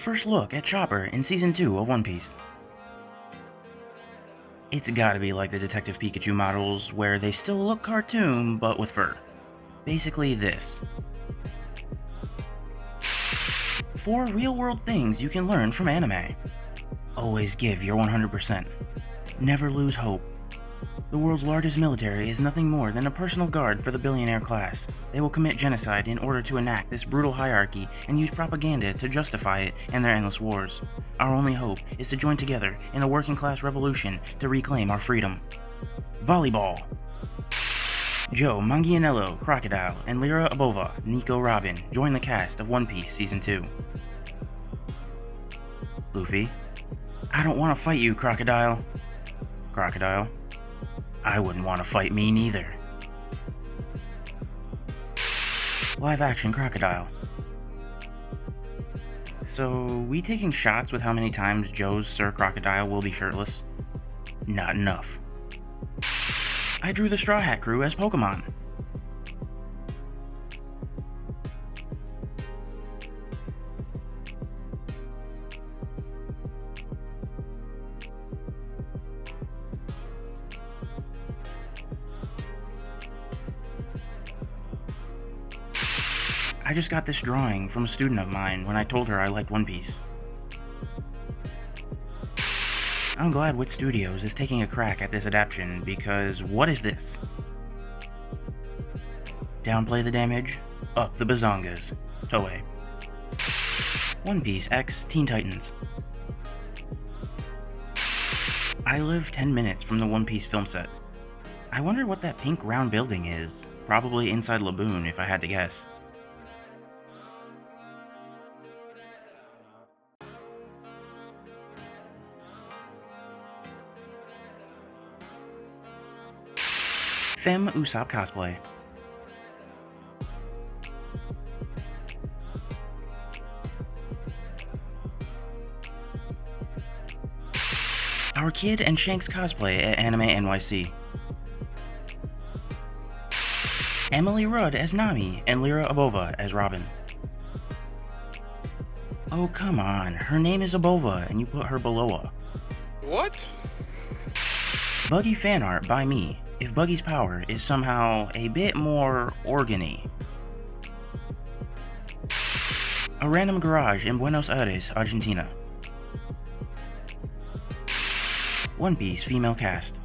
first look at Chopper in Season 2 of One Piece. It's gotta be like the Detective Pikachu models, where they still look cartoon, but with fur. Basically this. 4 real-world things you can learn from anime. Always give your 100%. Never lose hope. The world's largest military is nothing more than a personal guard for the billionaire class. They will commit genocide in order to enact this brutal hierarchy and use propaganda to justify it and their endless wars. Our only hope is to join together in a working class revolution to reclaim our freedom. Volleyball. Joe Manganiello, Crocodile, and Lyra Abova, Nico Robin join the cast of One Piece Season 2. Luffy. I don't want to fight you, Crocodile. Crocodile. I wouldn't want to fight me neither. Live action Crocodile. So, we taking shots with how many times Joe's Sir Crocodile will be shirtless? Not enough. I drew the Straw Hat Crew as Pokemon. I just got this drawing from a student of mine when I told her I liked One Piece. I'm glad Wit Studios is taking a crack at this adaptation, because what is this? Downplay the damage, up the bazongas. Toei. One Piece x Teen Titans. I live 10 minutes from the One Piece film set. I wonder what that pink round building is. Probably inside Laboon, if I had to guess. Femme Usopp cosplay. Our Kid and Shanks cosplay at Anime NYC. Emily Rudd as Nami and Lyra Abova as Robin. Oh come on, her name is Abova and you put her below her. What? Buggy fan art by me, if Buggy's power is somehow a bit more organy. A random garage in Buenos Aires, Argentina. One Piece female cast.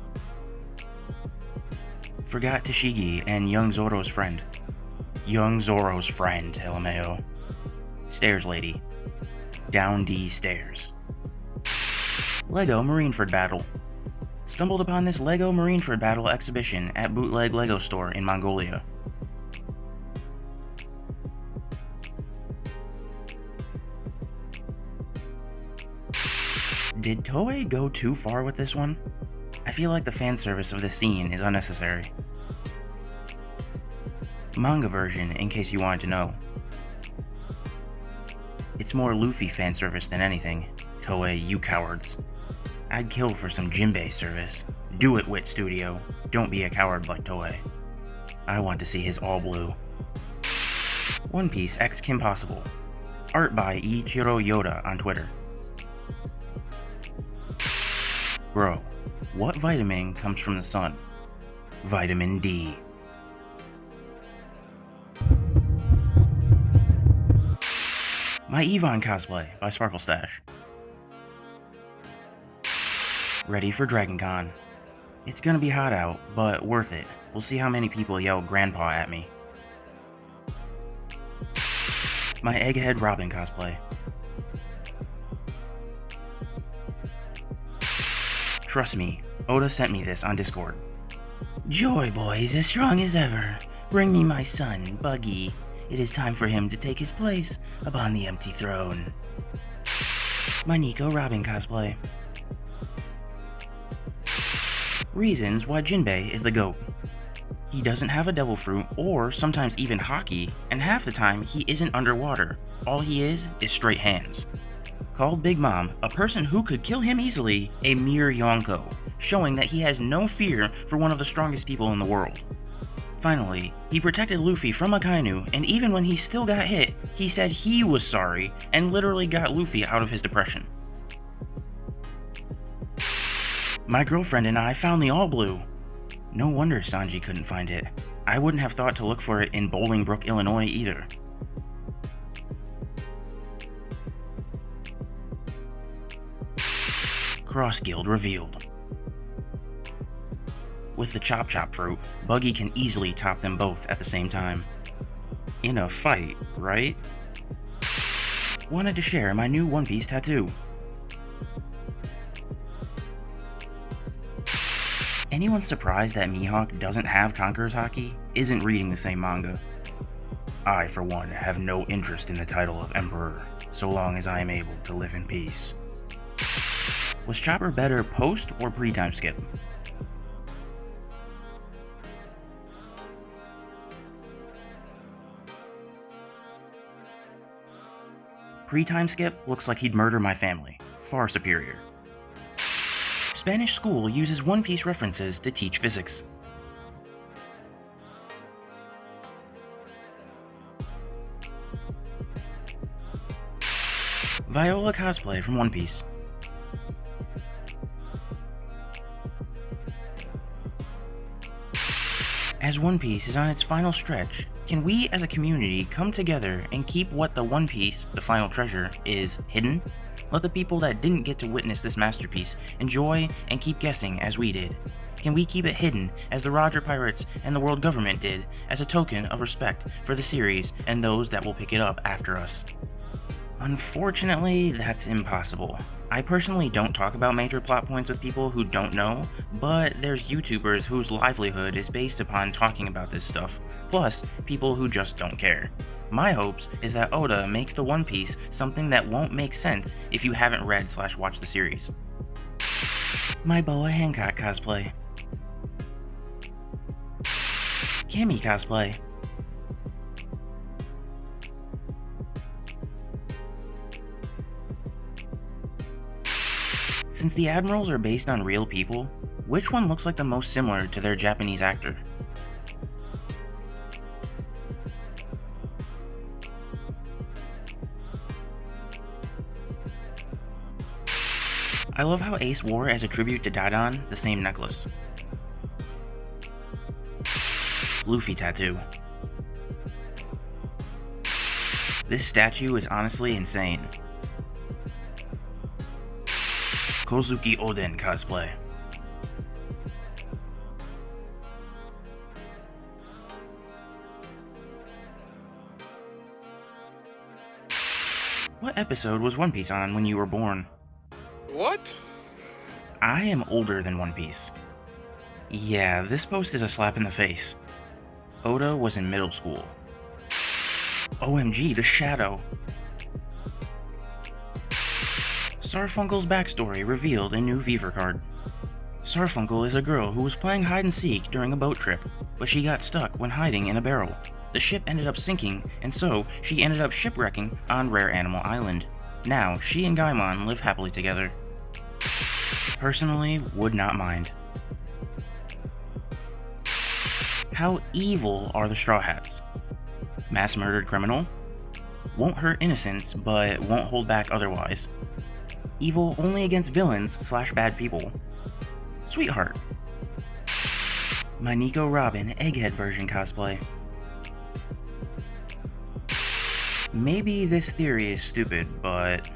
Forgot Tashigi and young Zoro's friend. Young Zoro's friend, LMAO. Stairs lady. Down D stairs. Lego Marineford battle. Stumbled upon this Lego Marineford battle exhibition at Bootleg Lego store in Mongolia. Did Toei go too far with this one? I feel like the fan service of this scene is unnecessary. Manga version, in case you wanted to know. It's more Luffy fan service than anything. Toei, you cowards. I'd kill for some Jinbei service. Do it, Wit Studio. Don't be a coward like Toei. I want to see his all blue. One Piece x Kim Possible. Art by Ichiro Yoda on Twitter. Bro, what vitamin comes from the sun? Vitamin D. My Yvonne cosplay by Sparkle Stash. Ready for Dragon Con. It's gonna be hot out, but worth it. We'll see how many people yell Grandpa at me. My Egghead Robin cosplay. Trust me, Oda sent me this on Discord. Joy Boy's as strong as ever. Bring me my son, Buggy. It is time for him to take his place upon the empty throne. My Nico Robin cosplay. Reasons why Jinbei is the GOAT. He doesn't have a devil fruit or sometimes even Haki, and half the time he isn't underwater. All he is straight hands. Called Big Mom, a person who could kill him easily, a mere Yonko, showing that he has no fear for one of the strongest people in the world. Finally, he protected Luffy from Akainu, and even when he still got hit, He said he was sorry and literally got Luffy out of his depression. My girlfriend and I found the all blue. No wonder Sanji couldn't find it. I wouldn't have thought to look for it in Bolingbrook, Illinois either. Cross Guild revealed. With the Chop Chop fruit, Buggy can easily top them both at the same time. In a fight, right? Wanted to share my new One Piece tattoo. Anyone surprised that Mihawk doesn't have Conqueror's Haki isn't reading the same manga. I, for one, have no interest in the title of Emperor, so long as I am able to live in peace. Was Chopper better post or pre-time skip? Pre-time skip looks like he'd murder my family. Far superior. Spanish school uses One Piece references to teach physics. Viola cosplay from One Piece. As One Piece is on its final stretch, can we as a community come together and keep what the One Piece, the final treasure, is hidden? Let the people that didn't get to witness this masterpiece enjoy and keep guessing as we did. Can we keep it hidden as the Roger Pirates and the world government did as a token of respect for the series and those that will pick it up after us? Unfortunately, that's impossible. I personally don't talk about major plot points with people who don't know, but there's YouTubers whose livelihood is based upon talking about this stuff, plus people who just don't care. My hopes is that Oda makes the One Piece something that won't make sense if you haven't read/watched the series. My Boa Hancock cosplay. Cammy cosplay. Since the admirals are based on real people, which one looks like the most similar to their Japanese actor? I love how Ace wore as a tribute to Dodon the same necklace. Luffy tattoo. This statue is honestly insane. Kozuki Oden cosplay. What episode was One Piece on when you were born? What? I am older than One Piece. Yeah, this post is a slap in the face. Oda was in middle school. OMG, the shadow. Sarfunkel's backstory revealed in new Weaver card. Sarfunkel is a girl who was playing hide and seek during a boat trip, but she got stuck when hiding in a barrel. The ship ended up sinking, and so she ended up shipwrecking on Rare Animal Island. Now, she and Gaimon live happily together. Personally, would not mind. How evil are the Straw Hats? Mass murdered criminal? Won't hurt innocents, but won't hold back otherwise. Evil only against villains/bad people. Sweetheart. My Nico Robin Egghead version cosplay. Maybe this theory is stupid, but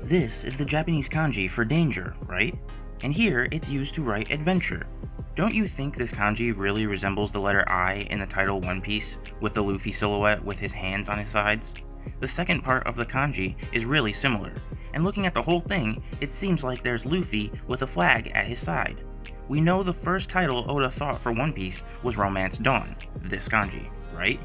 this is the Japanese kanji for danger, right? And here it's used to write adventure. Don't you think this kanji really resembles the letter I in the title One Piece, with the Luffy silhouette with his hands on his sides? The second part of the kanji is really similar, and looking at the whole thing, it seems like there's Luffy with a flag at his side. We know the first title Oda thought for One Piece was Romance Dawn, this kanji, right?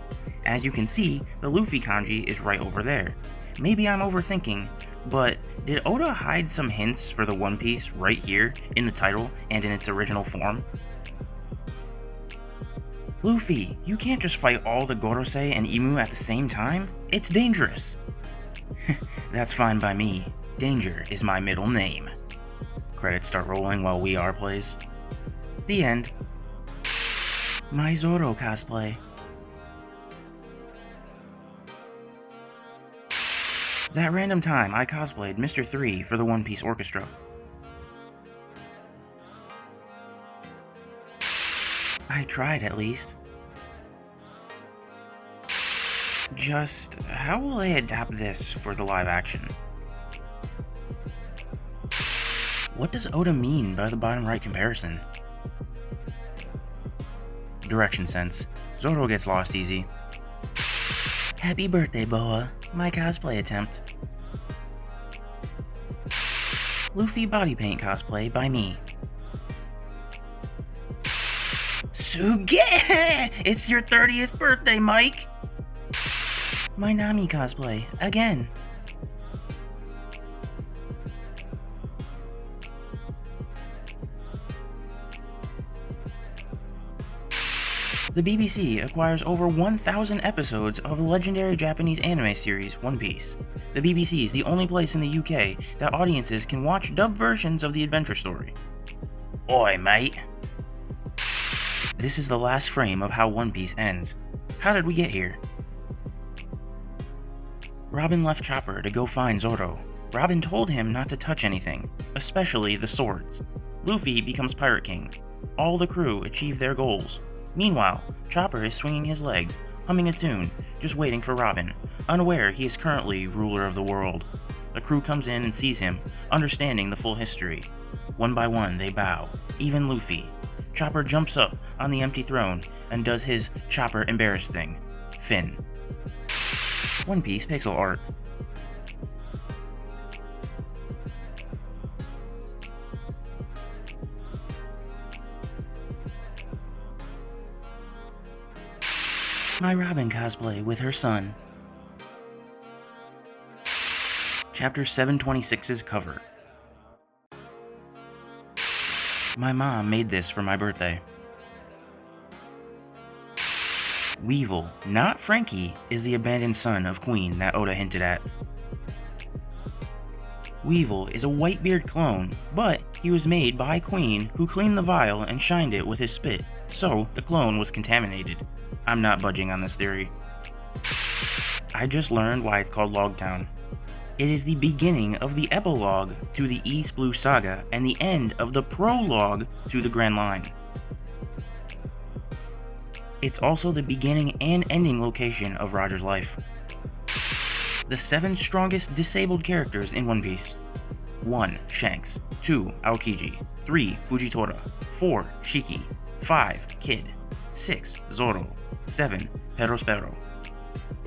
As you can see, the Luffy kanji is right over there. Maybe I'm overthinking, but did Oda hide some hints for the One Piece right here in the title and in its original form? Luffy, you can't just fight all the Gorosei and Imu at the same time. It's dangerous. That's fine by me. Danger is my middle name. Credits start rolling while We Are plays. The end. My Zoro cosplay. That random time I cosplayed Mr. 3 for the One Piece Orchestra. I tried at least. Just, how will they adapt this for the live action? What does Oda mean by the bottom right comparison? Direction sense. Zoro gets lost easy. Happy birthday, Boa. My cosplay attempt. Luffy body paint cosplay by me. Suge! It's your 30th birthday, Mike! My Nami cosplay, again. The BBC acquires over 1,000 episodes of the legendary Japanese anime series One Piece. The BBC is the only place in the UK that audiences can watch dubbed versions of the adventure story. Oi, mate! This is the last frame of how One Piece ends. How did we get here? Robin left Chopper to go find Zoro. Robin told him not to touch anything, especially the swords. Luffy becomes Pirate King. All the crew achieve their goals. Meanwhile, Chopper is swinging his legs, humming a tune, just waiting for Robin, unaware he is currently ruler of the world. The crew comes in and sees him, understanding the full history. One by one, they bow, even Luffy. Chopper jumps up on the empty throne and does his Chopper embarrassed thing. Finn. One Piece pixel art. My Robin cosplay with her son. Chapter 726's cover. My mom made this for my birthday. Weevil, not Franky, is the abandoned son of Queen that Oda hinted at. Weevil is a Whitebeard clone, but he was made by Queen, who cleaned the vial and shined it with his spit, so the clone was contaminated. I'm not budging on this theory. I just learned why it's called Logtown. It is the beginning of the epilogue to the East Blue Saga and the end of the prologue to the Grand Line. It's also the beginning and ending location of Roger's life. The 7 strongest disabled characters in One Piece. 1. Shanks. 2. Aokiji. 3. Fujitora. 4. Shiki. 5. Kid. 6. Zoro. 7. Perospero.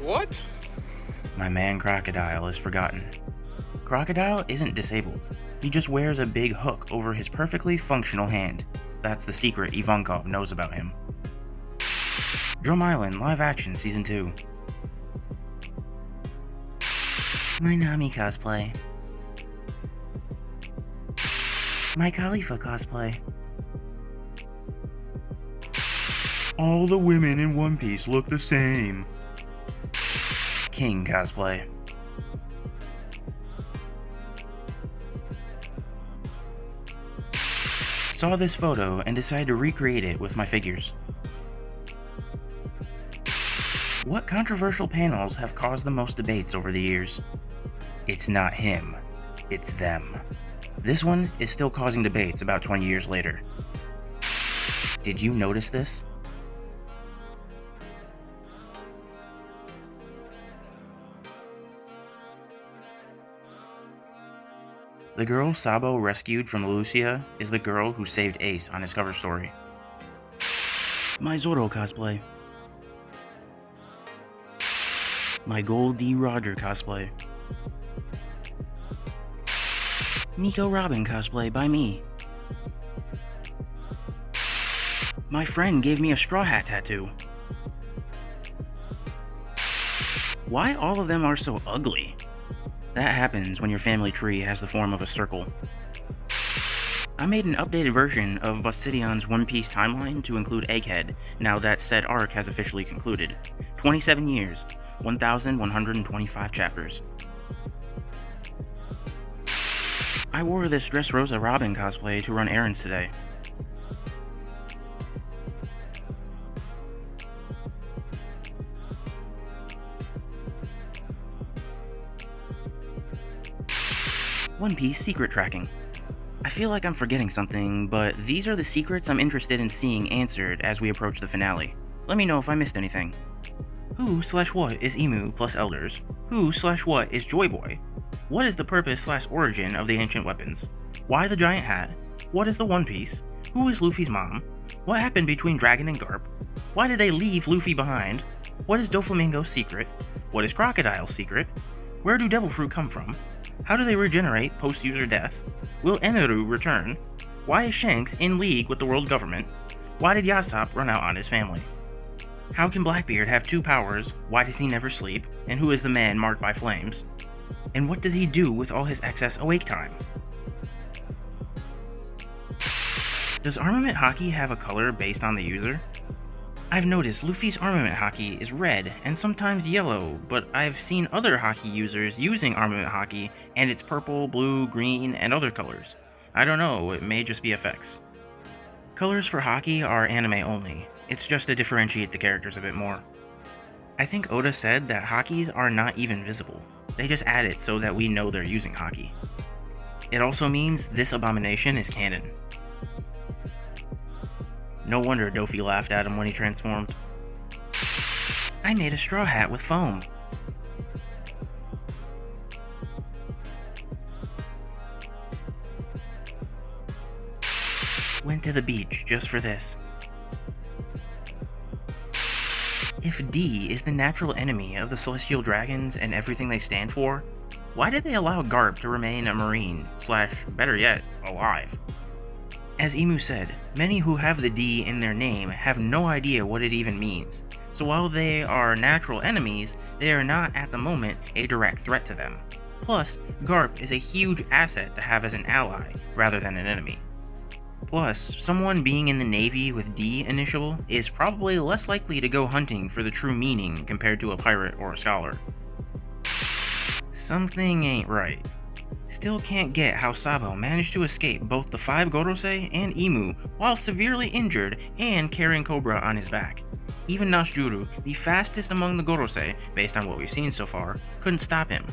What? My man Crocodile is forgotten. Crocodile isn't disabled. He just wears a big hook over his perfectly functional hand. That's the secret Ivankov knows about him. Drum Island Live Action Season 2. My Nami cosplay. My Khalifa cosplay. All the women in One Piece look the same. King cosplay. Saw this photo and decided to recreate it with my figures. What controversial panels have caused the most debates over the years? It's not him, it's them. This one is still causing debates about 20 years later. Did you notice this? The girl Sabo rescued from Lucia is the girl who saved Ace on his cover story. My Zoro cosplay. My Gold D. Roger cosplay. Nico Robin cosplay by me. My friend gave me a straw hat tattoo. Why all of them are so ugly? That happens when your family tree has the form of a circle. I made an updated version of Vastidion's One Piece timeline to include Egghead, now that said arc has officially concluded. 27 years, 1,125 chapters. I wore this Dressrosa Robin cosplay to run errands today. One Piece secret tracking. I feel like I'm forgetting something, but these are the secrets I'm interested in seeing answered as we approach the finale. Let me know if I missed anything. Who/what is Emu plus Elders? Who/what is Joy Boy? What is the purpose/origin of the ancient weapons? Why the giant hat? What is the One Piece? Who is Luffy's mom? What happened between Dragon and Garp? Why did they leave Luffy behind? What is Doflamingo's secret? What is Crocodile's secret? Where do Devil Fruit come from? How do they regenerate post-user death? Will Eneru return? Why is Shanks in league with the world government? Why did Yassop run out on his family? How can Blackbeard have two powers? Why does he never sleep? And who is the man marked by flames? And what does he do with all his excess awake time? Does armament haki have a color based on the user? I've noticed Luffy's armament haki is red and sometimes yellow, but I've seen other haki users using armament haki and it's purple, blue, green, and other colors. I don't know, it may just be effects. Colors for haki are anime only. It's just to differentiate the characters a bit more. I think Oda said that hakis are not even visible. They just add it so that we know they're using haki. It also means this abomination is canon. No wonder Dofi laughed at him when he transformed. I made a straw hat with foam. Went to the beach just for this. If D is the natural enemy of the Celestial Dragons and everything they stand for, why did they allow Garp to remain a Marine, / better yet, alive? As Emu said, many who have the D in their name have no idea what it even means, so while they are natural enemies, they are not at the moment a direct threat to them. Plus, Garp is a huge asset to have as an ally, rather than an enemy. Plus, someone being in the Navy with D initial is probably less likely to go hunting for the true meaning compared to a pirate or a scholar. Something ain't right. Still can't get how Sabo managed to escape both the 5 Gorosei and Emu while severely injured and carrying Cobra on his back. Even Nashjuru, the fastest among the Gorosei, based on what we've seen so far, couldn't stop him.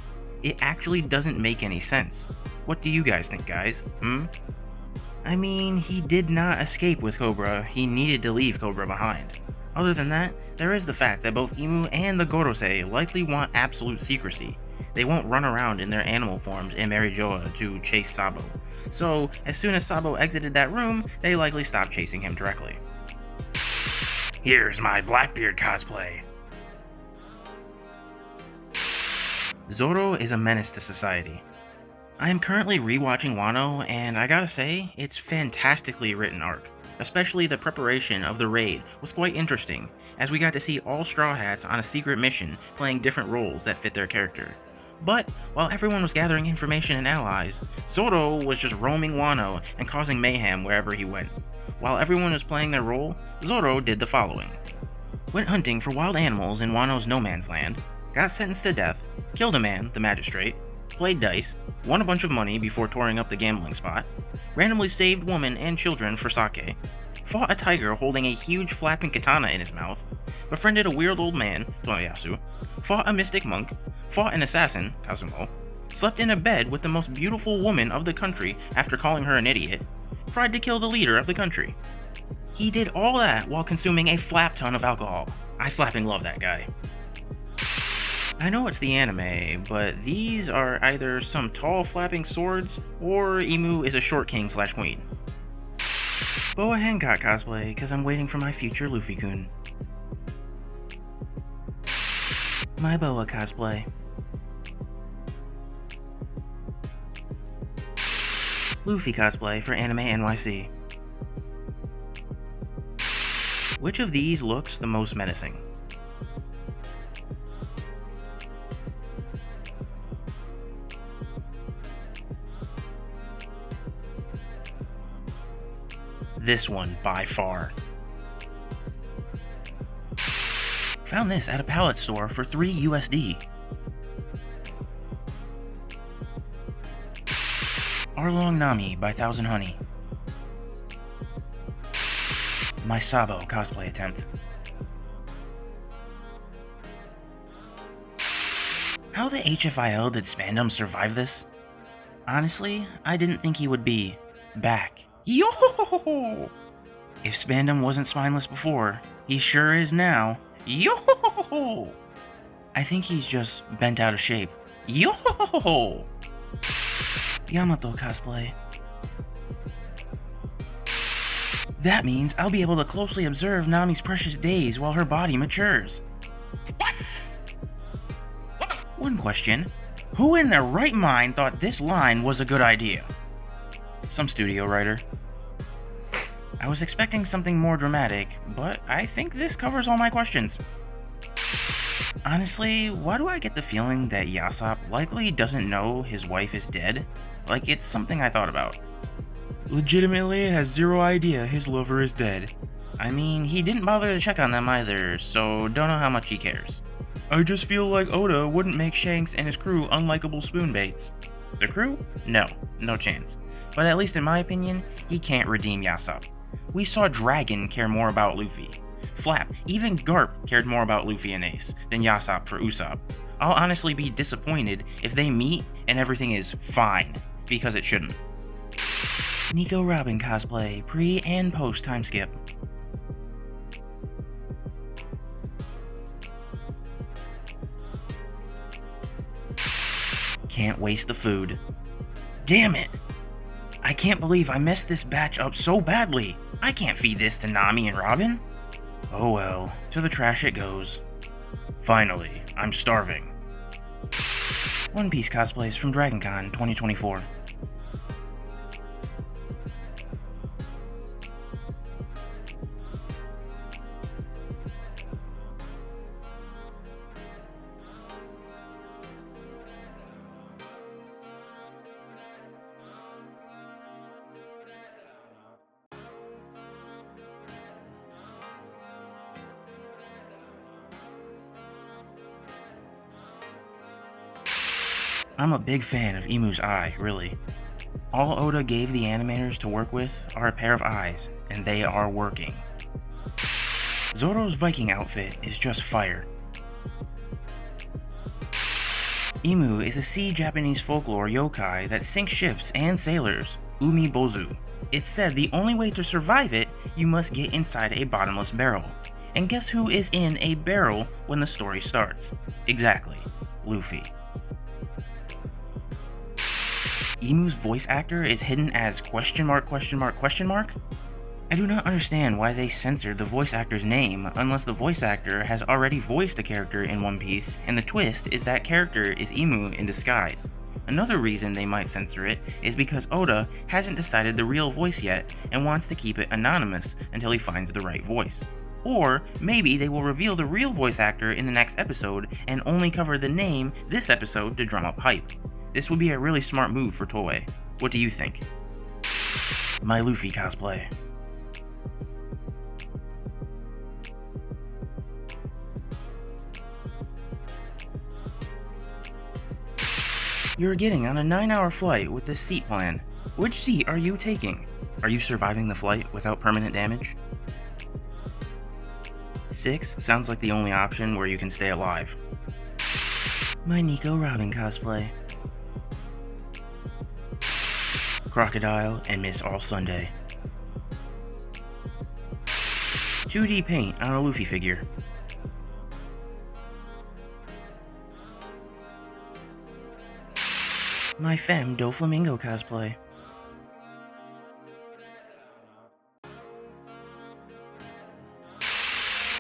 It actually doesn't make any sense. What do you guys think, guys? I mean, he did not escape with Cobra, he needed to leave Cobra behind. Other than that, there is the fact that both Emu and the Gorosei likely want absolute secrecy. They won't run around in their animal forms in Marijoa to chase Sabo. So, as soon as Sabo exited that room, they likely stopped chasing him directly. Here's my Blackbeard cosplay! Zoro is a menace to society. I am currently rewatching Wano, and I gotta say, it's fantastically written arc. Especially the preparation of the raid was quite interesting, as we got to see all Straw Hats on a secret mission playing different roles that fit their character. But, while everyone was gathering information and allies, Zoro was just roaming Wano and causing mayhem wherever he went. While everyone was playing their role, Zoro did the following. Went hunting for wild animals in Wano's no man's land, got sentenced to death, killed a man, the magistrate, played dice, won a bunch of money before touring up the gambling spot, randomly saved women and children for sake, fought a tiger holding a huge flapping katana in his mouth, befriended a weird old man, Tomoyasu, fought a mystic monk, fought an assassin, Kazumo, slept in a bed with the most beautiful woman of the country after calling her an idiot, tried to kill the leader of the country. He did all that while consuming a flap ton of alcohol. I flapping love that guy. I know it's the anime, but these are either some tall flapping swords, or Emu is a short king / queen. Boa Hancock cosplay, cause I'm waiting for my future Luffy-kun. My Boa cosplay. Luffy cosplay for Anime NYC. Which of these looks the most menacing? This one, by far. Found this at a pallet store for $3 USD. Arlong Nami by Thousand Honey. My Sabo cosplay attempt. How the HFIL did Spandom survive this? Honestly, I didn't think he would be back. Yo! If Spandam wasn't spineless before, he sure is now. Yo! I think he's just bent out of shape. Yo! Yamato cosplay. That means I'll be able to closely observe Nami's precious days while her body matures. What? One question. Who in their right mind thought this line was a good idea? Some studio writer. I was expecting something more dramatic, but I think this covers all my questions. Honestly, why do I get the feeling that Yassop likely doesn't know his wife is dead? Like it's something I thought about. Legitimately has zero idea his lover is dead. I mean, he didn't bother to check on them either, so don't know how much he cares. I just feel like Oda wouldn't make Shanks and his crew unlikable spoonbaits. The crew? No chance. But at least in my opinion, he can't redeem Yassop. We saw Dragon care more about Luffy. Flap, even Garp cared more about Luffy and Ace than Yassop for Usopp. I'll honestly be disappointed if they meet and everything is fine, because it shouldn't. Nico Robin cosplay, pre and post time skip. Can't waste the food. Damn it! I can't believe I messed this batch up so badly. I can't feed this to Nami and Robin. Oh well, to the trash it goes. Finally, I'm starving. One Piece cosplays from DragonCon 2024. I'm a big fan of Imu's eye, really. All Oda gave the animators to work with are a pair of eyes, and they are working. Zoro's Viking outfit is just fire. Imu is a sea Japanese folklore yokai that sinks ships and sailors, Umi Bozu. It's said the only way to survive it, you must get inside a bottomless barrel. And guess who is in a barrel when the story starts? Exactly, Luffy. Imu's voice actor is hidden as question mark? I do not understand why they censored the voice actor's name unless the voice actor has already voiced a character in One Piece, and the twist is that character is Imu in disguise. Another reason they might censor it is because Oda hasn't decided the real voice yet and wants to keep it anonymous until he finds the right voice. Or maybe they will reveal the real voice actor in the next episode and only cover the name this episode to drum up hype. This would be a really smart move for Toei. What do you think? My Luffy cosplay. You're getting on a 9-hour flight with this seat plan. Which seat are you taking? Are you surviving the flight without permanent damage? 6 sounds like the only option where you can stay alive. My Nico Robin cosplay. Crocodile and Miss All Sunday. 2D paint on a Luffy figure. My Femme Doflamingo cosplay.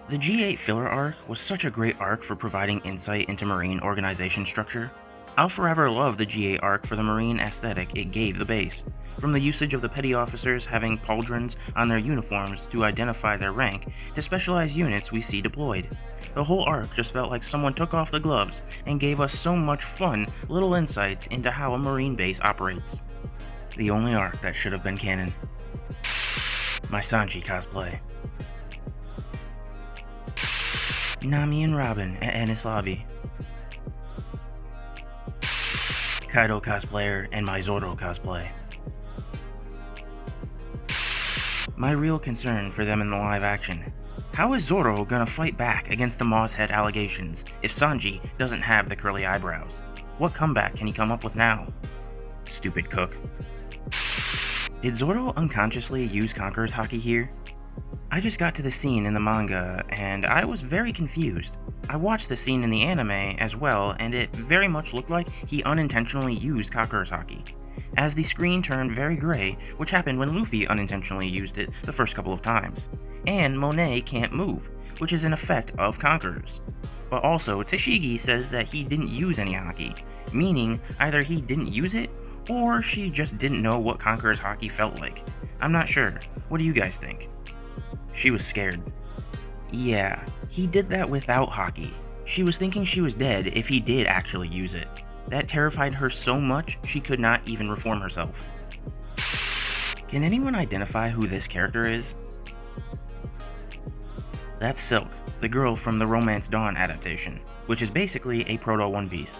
The G8 filler arc was such a great arc for providing insight into Marine organization structure. I'll forever love the G8 arc for the Marine aesthetic it gave the base, from the usage of the petty officers having pauldrons on their uniforms to identify their rank, to specialized units we see deployed. The whole arc just felt like someone took off the gloves and gave us so much fun little insights into how a Marine base operates. The only arc that should have been canon. My Sanji cosplay. Nami and Robin at Enies Lobby. Kaido cosplayer and my Zoro cosplay. My real concern for them in the live action. How is Zoro gonna fight back against the Mosshead allegations if Sanji doesn't have the curly eyebrows? What comeback can he come up with now? Stupid cook. Did Zoro unconsciously use Conqueror's Haki here? I just got to the scene in the manga, and I was very confused. I watched the scene in the anime as well, and it very much looked like he unintentionally used Conqueror's Haki, as the screen turned very gray, which happened when Luffy unintentionally used it the first couple of times. And Monet can't move, which is an effect of Conqueror's. But also, Tashigi says that he didn't use any Haki, meaning either he didn't use it, or she just didn't know what Conqueror's Haki felt like. I'm not sure. What do you guys think? She was scared. Yeah, he did that without Haki. She was thinking she was dead if he did actually use it. That terrified her so much she could not even reform herself. Can anyone identify who this character is? That's Silk, the girl from the Romance Dawn adaptation, which is basically a proto One Piece.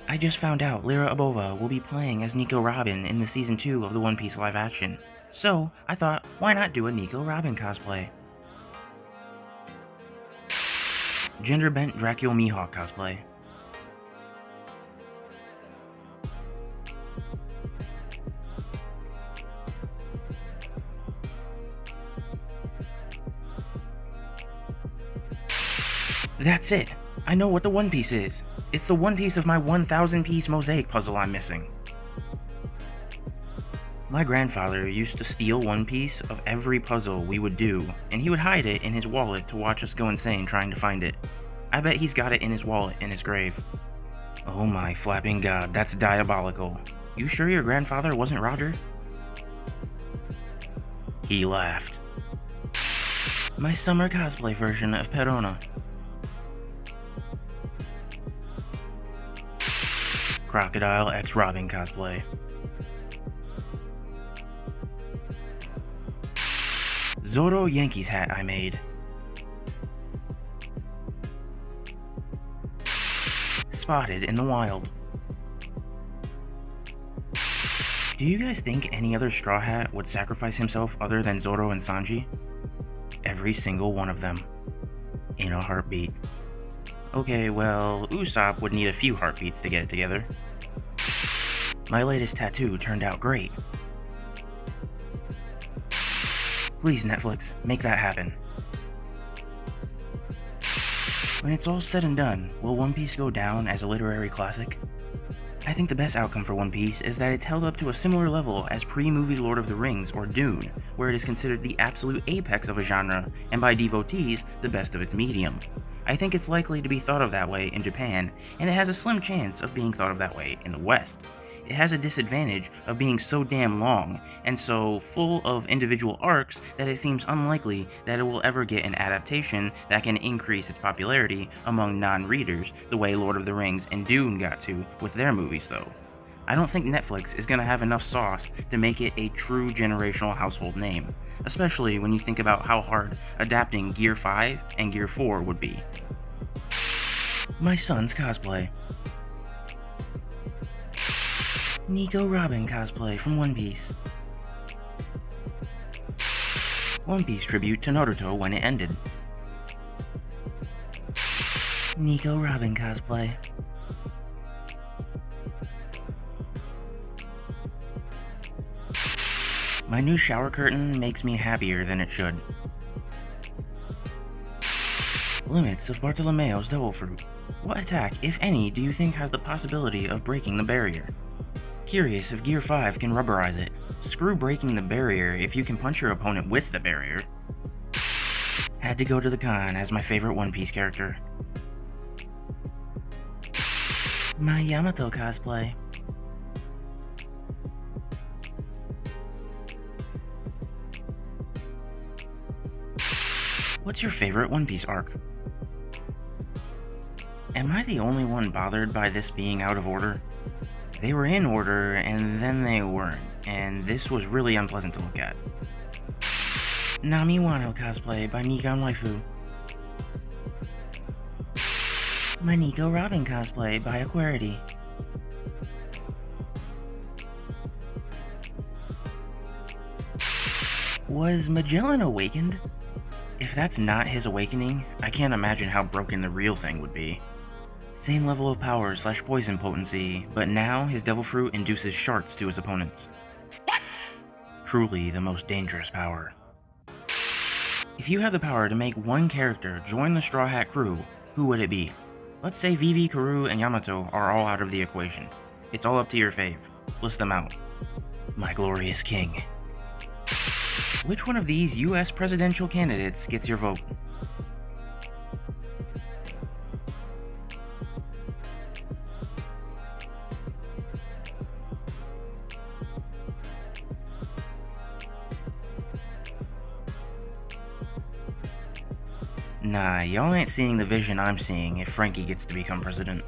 I just found out Lyra Abova will be playing as Nico Robin in the Season 2 of the One Piece live action, so I thought, why not do a Nico Robin cosplay? Gender-bent Dracula Mihawk cosplay. That's it! I know what the One Piece is! It's the one piece of my 1,000-piece mosaic puzzle I'm missing. My grandfather used to steal one piece of every puzzle we would do, and he would hide it in his wallet to watch us go insane trying to find it. I bet he's got it in his wallet in his grave. Oh my flapping god, that's diabolical. You sure your grandfather wasn't Roger? He laughed. My summer cosplay version of Perona. Crocodile x Robin cosplay. Zoro Yankees hat I made. Spotted in the wild. Do you guys think any other Straw Hat would sacrifice himself other than Zoro and Sanji? Every single one of them. In a heartbeat. Okay, well, Usopp would need a few heartbeats to get it together. My latest tattoo turned out great. Please, Netflix, make that happen. When it's all said and done, will One Piece go down as a literary classic? I think the best outcome for One Piece is that it's held up to a similar level as pre-movie Lord of the Rings or Dune, where it is considered the absolute apex of a genre, and by devotees, the best of its medium. I think it's likely to be thought of that way in Japan, and it has a slim chance of being thought of that way in the West. It has a disadvantage of being so damn long, and so full of individual arcs that it seems unlikely that it will ever get an adaptation that can increase its popularity among non-readers the way Lord of the Rings and Dune got to with their movies though. I don't think Netflix is going to have enough sauce to make it a true generational household name, especially when you think about how hard adapting Gear 5 and Gear 4 would be. My son's cosplay. Nico Robin cosplay from One Piece. One Piece tribute to Naruto when it ended. Nico Robin cosplay. My new shower curtain makes me happier than it should. Limits of Bartolomeo's Devil Fruit. What attack, if any, do you think has the possibility of breaking the barrier? Curious if Gear 5 can rubberize it. Screw breaking the barrier if you can punch your opponent with the barrier. Had to go to the con as my favorite One Piece character. My Yamato cosplay. What's your favorite One Piece arc? Am I the only one bothered by this being out of order? They were in order, and then they weren't, and this was really unpleasant to look at. Nami Wano cosplay by Mikan Waifu. My Nico Robin cosplay by Aquarity. Was Magellan awakened? If that's not his awakening, I can't imagine how broken the real thing would be. Same level of power / poison potency, but now his devil fruit induces sharks to his opponents. Truly the most dangerous power. If you had the power to make one character join the Straw Hat crew, who would it be? Let's say Vivi, Karoo, and Yamato are all out of the equation. It's all up to your fave. List them out. My glorious king. Which one of these US presidential candidates gets your vote? Nah, y'all ain't seeing the vision I'm seeing if Franky gets to become president.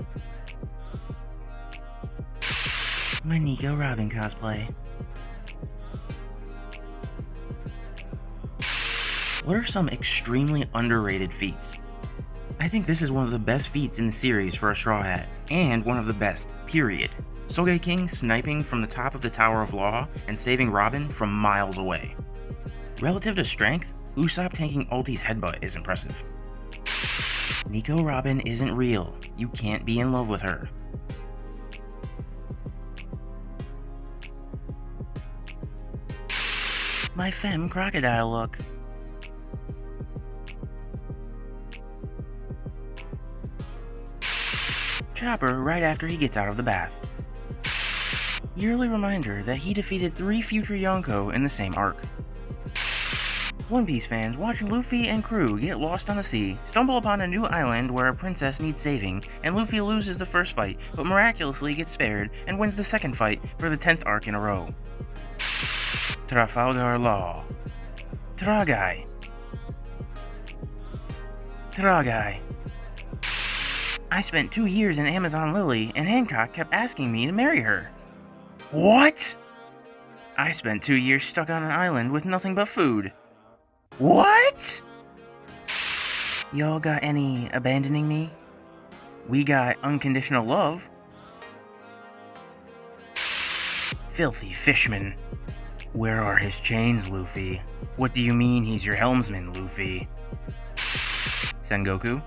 My Nico Robin cosplay. What are some extremely underrated feats? I think this is one of the best feats in the series for a Straw Hat, and one of the best, period. Sogeking sniping from the top of the Tower of Law and saving Robin from miles away. Relative to strength, Usopp tanking Ulti's headbutt is impressive. Nico Robin isn't real. You can't be in love with her. My femme crocodile look. Chopper right after he gets out of the bath. Yearly reminder that he defeated 3 future Yonko in the same arc. One Piece fans watch Luffy and crew get lost on the sea, stumble upon a new island where a princess needs saving, and Luffy loses the first fight, but miraculously gets spared and wins the second fight for the 10th arc in a row. Trafalgar Law. Tragai. Tragai. I spent 2 years in Amazon Lily, and Hancock kept asking me to marry her. What? I spent 2 years stuck on an island with nothing but food. What? Y'all got any abandoning me? We got unconditional love. Filthy fishman. Where are his chains, Luffy? What do you mean he's your helmsman, Luffy? Sengoku?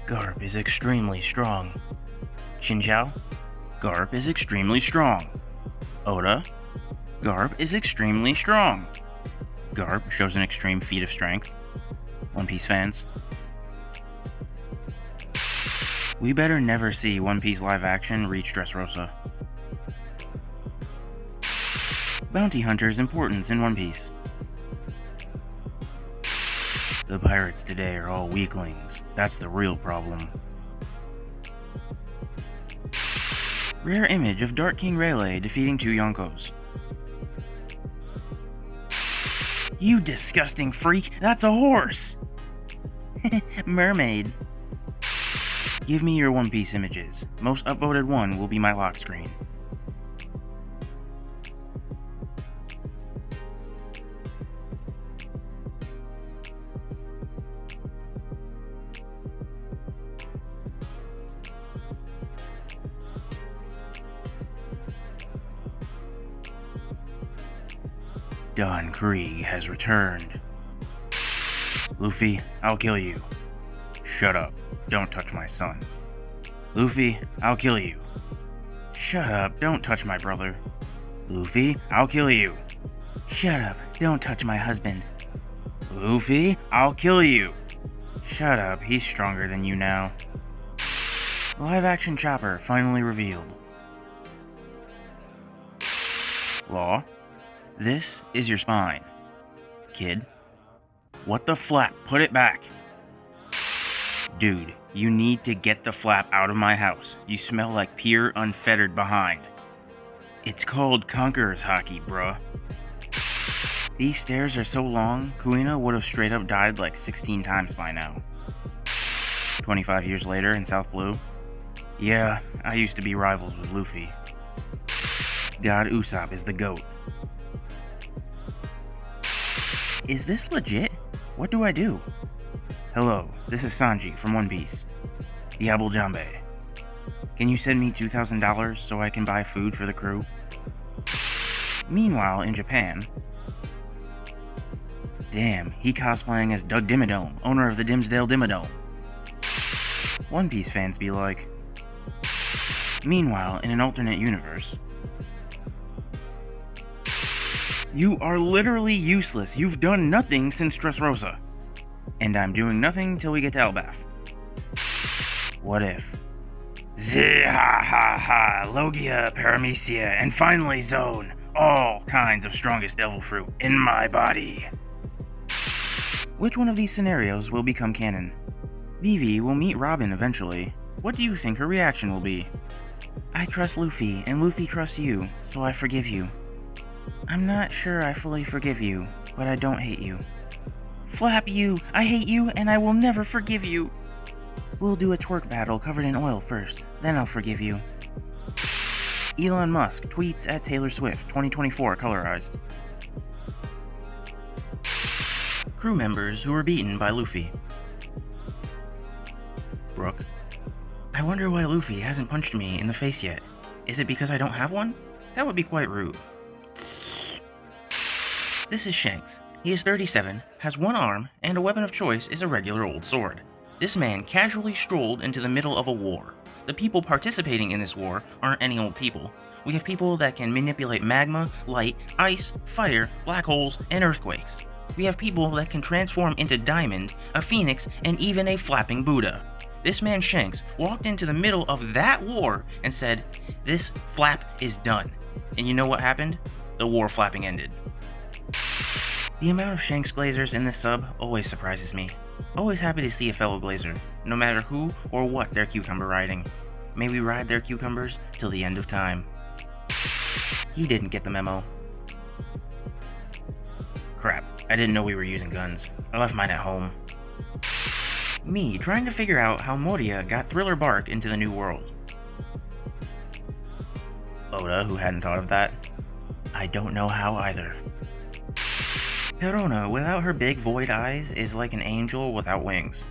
Garp is extremely strong. Shinjao? Garp is extremely strong. Oda? Garp is extremely strong. Garp shows an extreme feat of strength. One Piece fans. We better never see One Piece live action reach Dressrosa. Bounty Hunter's importance in One Piece. The pirates today are all weaklings. That's the real problem. Rare image of Dark King Rayleigh defeating 2 Yonkos. You disgusting freak! That's a horse! Mermaid. Give me your One Piece images. Most upvoted one will be my lock screen. Don Krieg has returned. Luffy, I'll kill you. Shut up. Don't touch my son. Luffy, I'll kill you. Shut up. Don't touch my brother. Luffy, I'll kill you. Shut up. Don't touch my husband. Luffy, I'll kill you. Shut up. He's stronger than you now. Live action Chopper finally revealed. Law? This is your spine. Kid. What the flap? Put it back. Dude, you need to get the flap out of my house. You smell like pure unfettered behind. It's called Conqueror's Haki, bruh. These stairs are so long, Kuina would have straight up died like 16 times by now. 25 years later in South Blue. Yeah, I used to be rivals with Luffy. God Usopp is the GOAT. Is this legit? What do I do? Hello, this is Sanji from One Piece. Diablo Jambe. Can you send me $2,000 so I can buy food for the crew? Meanwhile, in Japan... Damn, he cosplaying as Dimmadome, owner of the Dimmsdale Dimmadome. One Piece fans be like, Meanwhile, in an alternate universe, you are literally useless. You've done nothing since Dressrosa. And I'm doing nothing till we get to Elbaf. What if? Zihahaha, Logia, Paramecia, and finally Zone. All kinds of strongest devil fruit in my body. Which one of these scenarios will become canon? Vivi will meet Robin eventually. What do you think her reaction will be? I trust Luffy, and Luffy trusts you, so I forgive you. I'm not sure I fully forgive you, but I don't hate you. Flap you! I hate you, and I will never forgive you! We'll do a twerk battle covered in oil first, then I'll forgive you. Elon Musk tweets at Taylor Swift 2024 colorized. Crew members who were beaten by Luffy. Brooke. I wonder why Luffy hasn't punched me in the face yet. Is it because I don't have one? That would be quite rude. This is Shanks. He is 37, has one arm, and a weapon of choice is a regular old sword. This man casually strolled into the middle of a war. The people participating in this war aren't any old people. We have people that can manipulate magma, light, ice, fire, black holes, and earthquakes. We have people that can transform into Diamond, a phoenix, and even a flapping Buddha. This man Shanks walked into the middle of that war and said, "This flap is done." And you know what happened? The war flapping ended. The amount of Shanks glazers in this sub always surprises me. Always happy to see a fellow glazer, no matter who or what they're cucumber riding. May we ride their cucumbers till the end of time. He didn't get the memo. Crap, I didn't know we were using guns. I left mine at home. Me trying to figure out how Moria got Thriller Bark into the New World. Oda, who hadn't thought of that. I don't know how either. Perona, without her big void eyes, is like an angel without wings.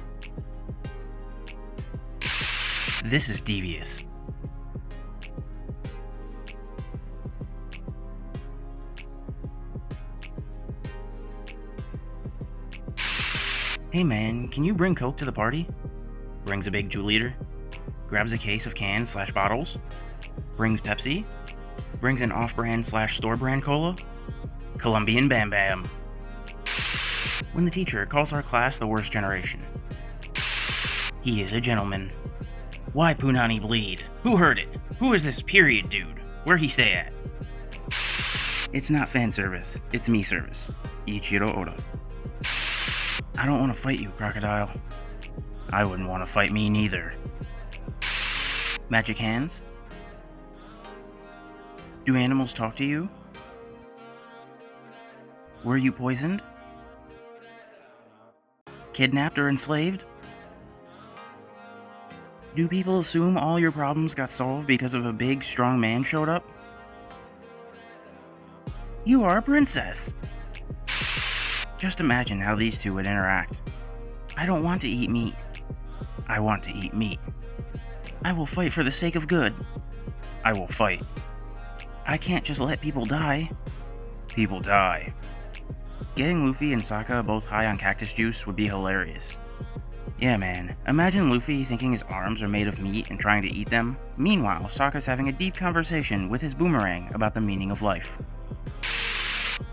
This is devious. Hey man, can you bring Coke to the party? Brings a big 2-liter. Grabs a case of cans / bottles. Brings Pepsi. Brings an off-brand / store-brand cola. Colombian Bam Bam. When the teacher calls our class the worst generation. He is a gentleman. Why Punani bleed? Who heard it? Who is this period dude? Where he stay at? It's not fan service, it's me service. Ichiro Oda. I don't want to fight you, Crocodile. I wouldn't want to fight me neither. Magic hands? Do animals talk to you? Were you poisoned? Kidnapped or enslaved? Do people assume all your problems got solved because of a big, strong man showed up? You are a princess! Just imagine how these two would interact. I don't want to eat meat. I want to eat meat. I will fight for the sake of good. I will fight. I can't just let people die. People die. Getting Luffy and Sokka both high on cactus juice would be hilarious. Yeah man, imagine Luffy thinking his arms are made of meat and trying to eat them. Meanwhile, Sokka's having a deep conversation with his boomerang about the meaning of life.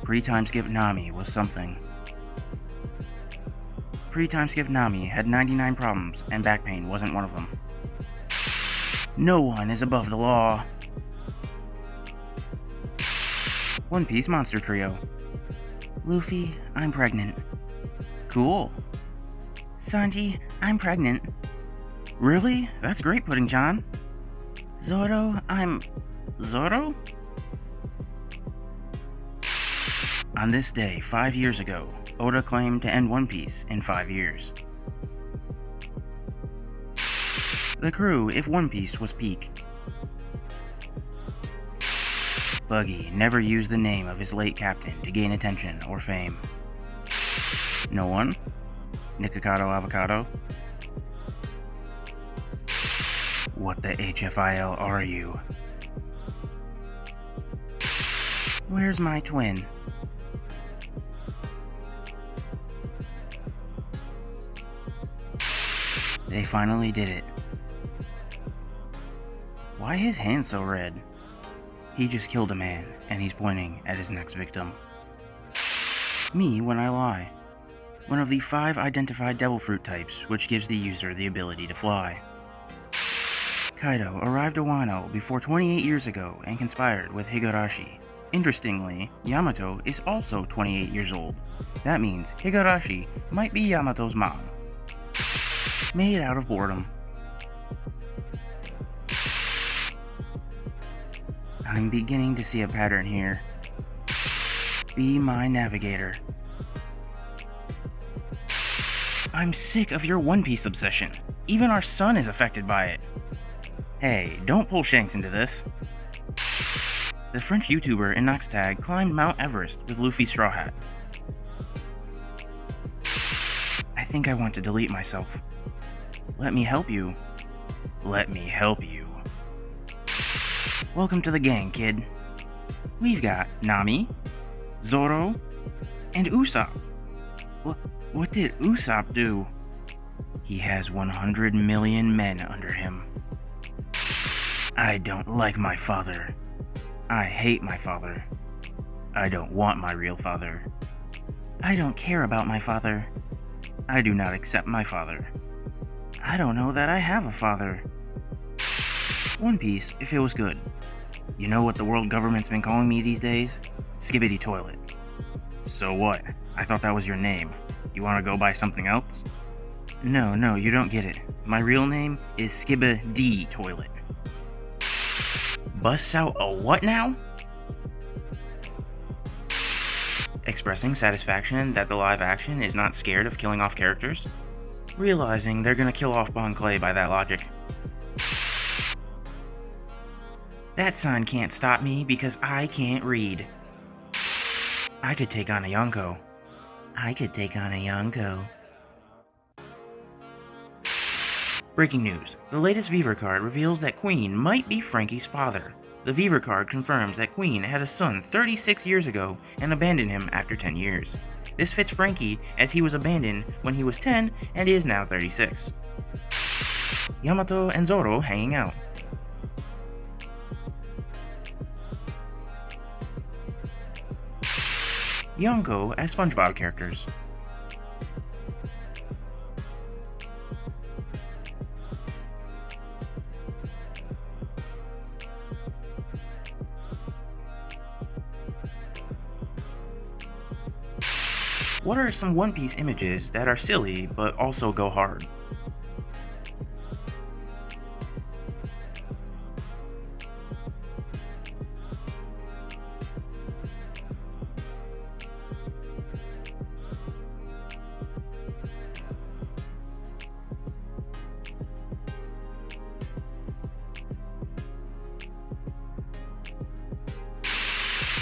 Pre-time skip Nami was something. Pre-time skip Nami had 99 problems, and back pain wasn't one of them. No one is above the law. One Piece Monster Trio. Luffy, I'm pregnant. Cool. Sanji, I'm pregnant. Really? That's great, Pudding John. Zoro, Zoro? On this day, 5 years ago, Oda claimed to end One Piece in 5 years. The crew if One Piece was peak. Buggy never used the name of his late captain to gain attention or fame. No one? Nikocado Avocado? What the HFIL are you? Where's my twin? They finally did it. Why his hand so red? He just killed a man, and he's pointing at his next victim. Me when I lie. One of the 5 identified devil fruit types, which gives the user the ability to fly. Kaido arrived to Wano before 28 years ago and conspired with Higurashi. Interestingly, Yamato is also 28 years old. That means Higurashi might be Yamato's mom. Made out of boredom. I'm beginning to see a pattern here. Be my navigator. I'm sick of your One Piece obsession. Even our son is affected by it. Hey, don't pull Shanks into this. The French YouTuber Inoxtag climbed Mount Everest with Luffy's straw hat. I think I want to delete myself. Let me help you. Let me help you. Welcome to the gang, kid. We've got Nami, Zoro, and Usopp. What did Usopp do? He has 100 million men under him. I don't like my father. I hate my father. I don't want my real father. I don't care about my father. I do not accept my father. I don't know that I have a father. One Piece if it was good. You know what the world government's been calling me these days? Skibbity Toilet. So what? I thought that was your name. You want to go by something else? No, you don't get it. My real name is Skibba-D Toilet. Busts out a what now? Expressing satisfaction that the live action is not scared of killing off characters. Realizing they're gonna kill off Bon Clay by that logic. That sign can't stop me because I can't read. I could take on a Yonko. Breaking news. The latest Weaver card reveals that Queen might be Franky's father. The Weaver card confirms that Queen had a son 36 years ago and abandoned him after 10 years. This fits Franky as he was abandoned when he was 10 and is now 36. Yamato and Zoro hanging out. Yonko as SpongeBob characters. What are some One Piece images that are silly but also go hard?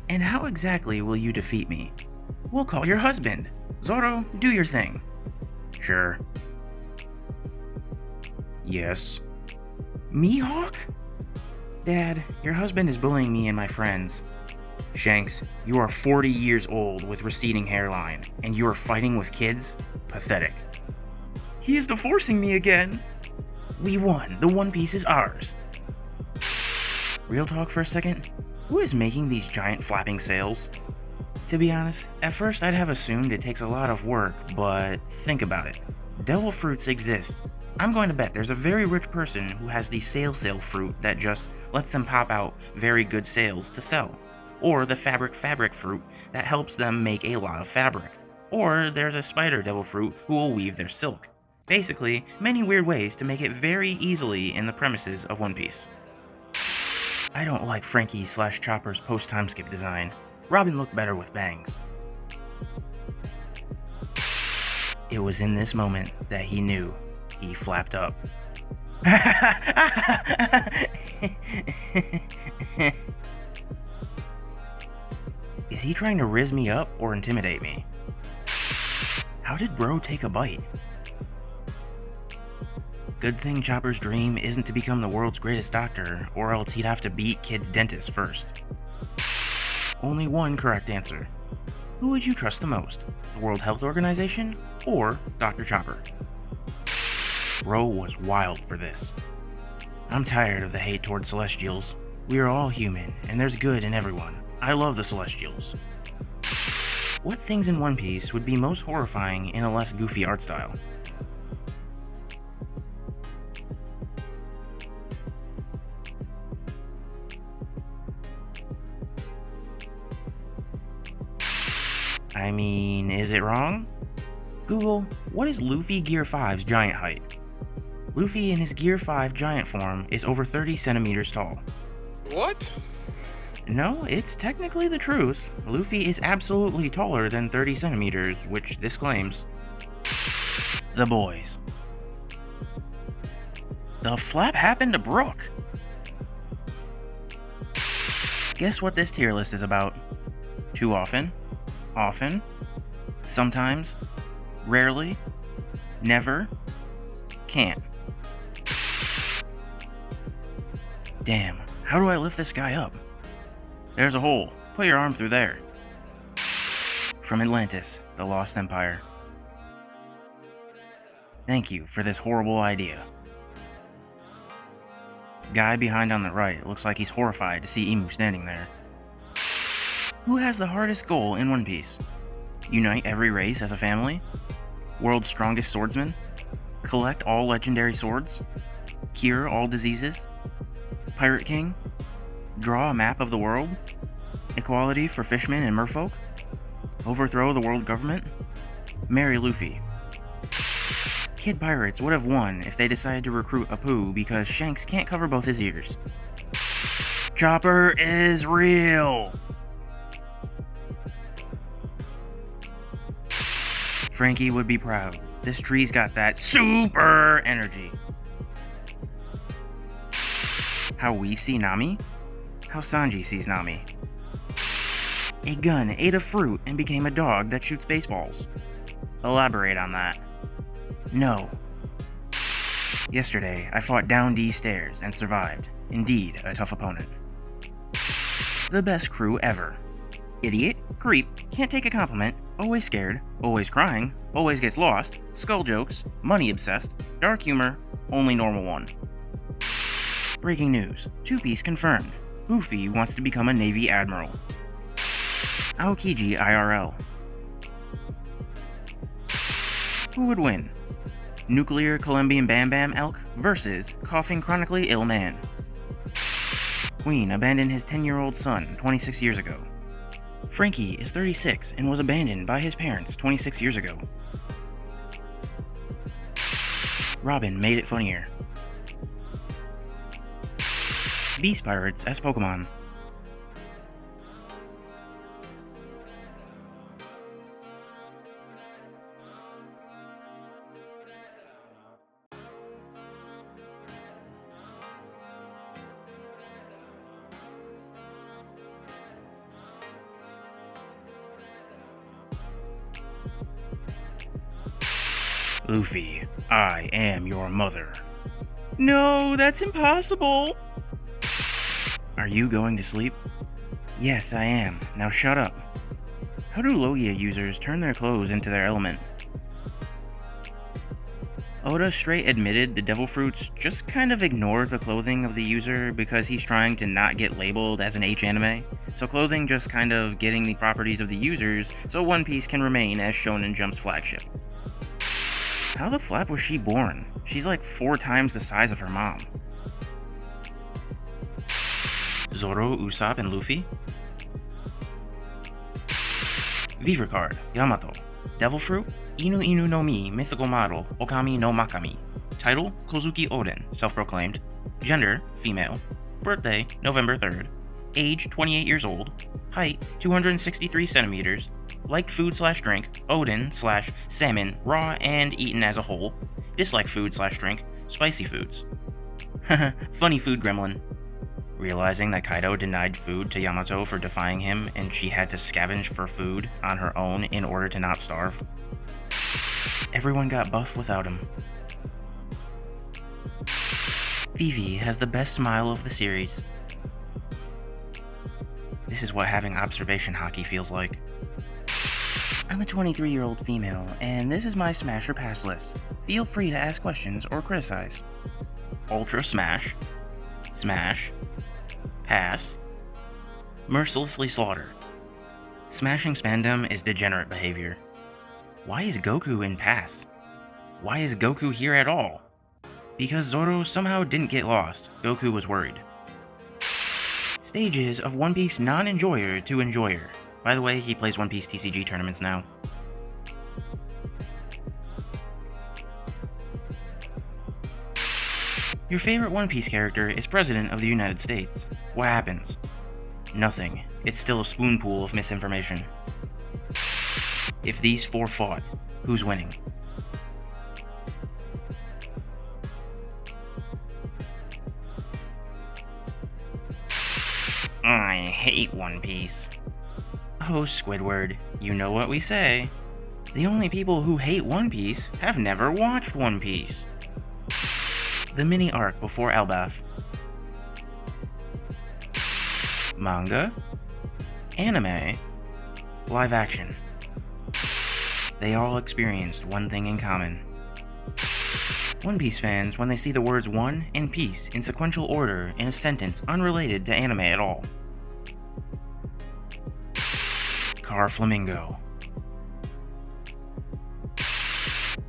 And how exactly will you defeat me? We'll call your husband. Zoro, do your thing. Sure. Yes. Mihawk? Dad, your husband is bullying me and my friends. Shanks, you are 40 years old with receding hairline, and you are fighting with kids? Pathetic. He is divorcing me again. We won. The One Piece is ours. Real talk for a second? Who is making these giant flapping sails? To be honest, at first I'd have assumed it takes a lot of work, but think about it. Devil fruits exist. I'm going to bet there's a very rich person who has the sail fruit that just lets them pop out very good sails to sell. Or the fabric fruit that helps them make a lot of fabric. Or there's a spider devil fruit who will weave their silk. Basically, many weird ways to make it very easily in the premises of One Piece. I don't like Franky/Chopper's post-time skip design. Robin looked better with bangs. It was in this moment that he knew he flapped up. Is he trying to rizz me up or intimidate me? How did bro take a bite? Good thing Chopper's dream isn't to become the world's greatest doctor, or else he'd have to beat kids' dentists first. Only one correct answer. Who would you trust the most? The World Health Organization or Dr. Chopper? Bro was wild for this. I'm tired of the hate toward Celestials. We are all human, and there's good in everyone. I love the Celestials. What things in One Piece would be most horrifying in a less goofy art style? I mean, is it wrong? Google, what is Luffy Gear 5's giant height? Luffy in his Gear 5 giant form is over 30 centimeters tall. What? No, it's technically the truth. Luffy is absolutely taller than 30 centimeters, which this claims. The boys. The flap happened to Brook. Guess what this tier list is about? Too often, often, sometimes, rarely, never, can't. Damn, how do I lift this guy up? There's a hole. Put your arm through there. From Atlantis, the Lost Empire. Thank you for this horrible idea. Guy behind on the right looks like he's horrified to see Emu standing there. Who has the hardest goal in One Piece? Unite every race as a family? World's strongest swordsman? Collect all legendary swords? Cure all diseases? Pirate King? Draw a map of the world? Equality for fishmen and merfolk? Overthrow the world government? Marry Luffy. Kid Pirates would have won if they decided to recruit Apu because Shanks can't cover both his ears. Chopper is real! Franky would be proud. This tree's got that super energy. How we see Nami? How Sanji sees Nami. A gun ate a fruit and became a dog that shoots baseballs. Elaborate on that. No. Yesterday, I fought down D stairs and survived. Indeed, a tough opponent. The best crew ever. Idiot, creep, can't take a compliment, always scared, always crying, always gets lost, skull jokes, money obsessed, dark humor, only normal one. Breaking news, Two Piece confirmed. Luffy wants to become a Navy Admiral. Aokiji IRL. Who would win? Nuclear Colombian Bam Bam Elk versus Coughing Chronically Ill Man. Queen abandoned his 10-year-old son 26 years ago. Franky is 36 and was abandoned by his parents 26 years ago. Robin made it funnier. Beast Pirates as Pokemon. Luffy, I am your mother. No, that's impossible! Are you going to sleep? Yes, I am. Now shut up. How do Logia users turn their clothes into their element? Oda straight admitted the devil fruits just kind of ignore the clothing of the user because he's trying to not get labeled as an H anime, so clothing just kind of getting the properties of the users so One Piece can remain as Shonen Jump's flagship. How the flap was she born? She's like 4 times the size of her mom. Zoro, Usopp, and Luffy? Weaver card, Yamato. Devil Fruit, Inu Inu no Mi, Mythical Model, Okami no Makami. Title, Kozuki Oden, self-proclaimed. Gender, female. Birthday, November 3rd. Age, 28 years old. Height, 263 centimeters. Liked food/drink, Odin/salmon, raw and eaten as a whole. Disliked food/drink, spicy foods. Funny food gremlin. Realizing that Kaido denied food to Yamato for defying him and she had to scavenge for food on her own in order to not starve. Everyone got buff without him. Vivi has the best smile of the series. This is what having observation haki feels like. I'm a 23-year-old female, and this is my Smash or Pass list. Feel free to ask questions or criticize. Ultra Smash, Smash. Pass. Mercilessly slaughter. Smashing Spandam is degenerate behavior. Why is Goku in Pass? Why is Goku here at all? Because Zoro somehow didn't get lost, Goku was worried. Stages of One Piece non-enjoyer to enjoyer. By the way, he plays One Piece TCG tournaments now. Your favorite One Piece character is President of the United States. What happens? Nothing. It's still a spoonpool of misinformation. If these four fought, who's winning? I hate One Piece. Oh, Squidward, you know what we say. The only people who hate One Piece have never watched One Piece. The mini arc before Elbaf. Manga. Anime. Live action. They all experienced one thing in common. One Piece fans, when they see the words One and Piece in sequential order in a sentence unrelated to anime at all. Car Flamingo.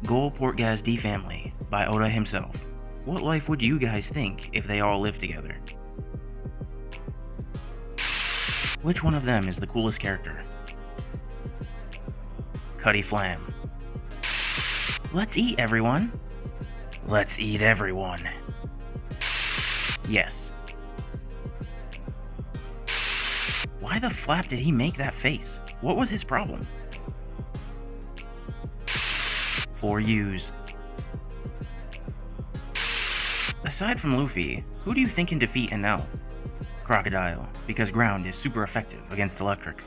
Gol Portgas D Family by Oda himself. What life would you guys think if they all lived together? Which one of them is the coolest character? Cuddy Flam. Let's eat, everyone. Let's eat everyone. Yes. Why the flap did he make that face? What was his problem? 4 U's. Aside from Luffy, who do you think can defeat Enel? Crocodile, because ground is super effective against electric.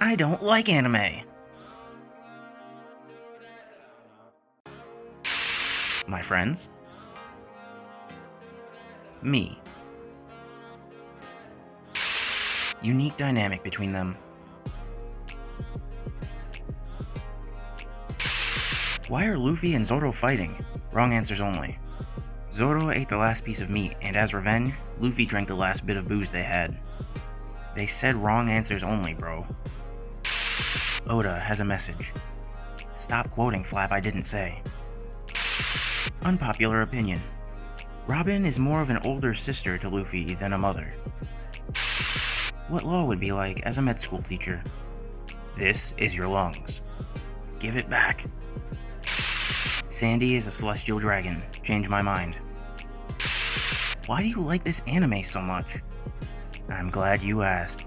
I don't like anime. My friends? Me. Unique dynamic between them. Why are Luffy and Zoro fighting? Wrong answers only. Zoro ate the last piece of meat, and as revenge, Luffy drank the last bit of booze they had. They said wrong answers only, bro. Oda has a message. Stop quoting flap I didn't say. Unpopular opinion. Robin is more of an older sister to Luffy than a mother. What law would be like as a med school teacher? This is your lungs. Give it back. Sandy is a celestial dragon. Change my mind. Why do you like this anime so much? I'm glad you asked.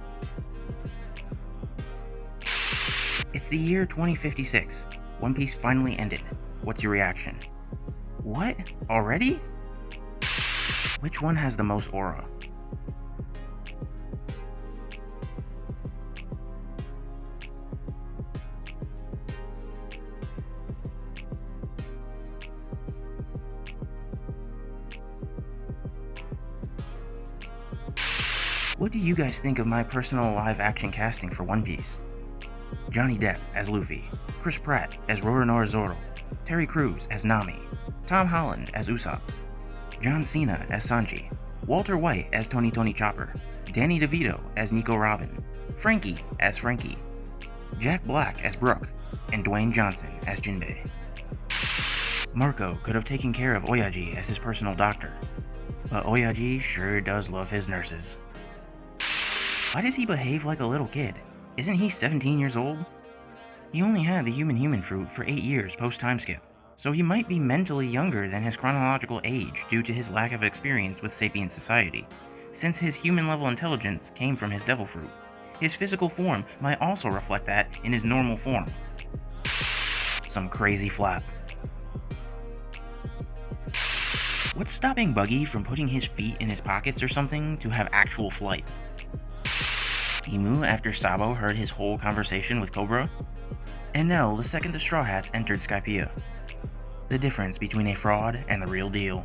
It's the year 2056. One Piece finally ended. What's your reaction? What? Already? Which one has the most aura? What do you guys think of my personal live-action casting for One Piece? Johnny Depp as Luffy, Chris Pratt as Roronoa Zoro, Terry Crews as Nami, Tom Holland as Usopp, John Cena as Sanji, Walter White as Tony Chopper, Danny DeVito as Nico Robin, Franky as Franky, Jack Black as Brooke, and Dwayne Johnson as Jinbei. Marco could have taken care of Oyaji as his personal doctor, but Oyaji sure does love his nurses. Why does he behave like a little kid? Isn't he 17 years old? He only had the human fruit for 8 years post-time skip, so he might be mentally younger than his chronological age due to his lack of experience with sapient society, since his human-level intelligence came from his devil fruit. His physical form might also reflect that in his normal form. Some crazy flap. What's stopping Buggy from putting his feet in his pockets or something to have actual flight? Emu after Sabo heard his whole conversation with Cobra? And now, the second the Straw Hats entered Skypiea. The difference between a fraud and the real deal.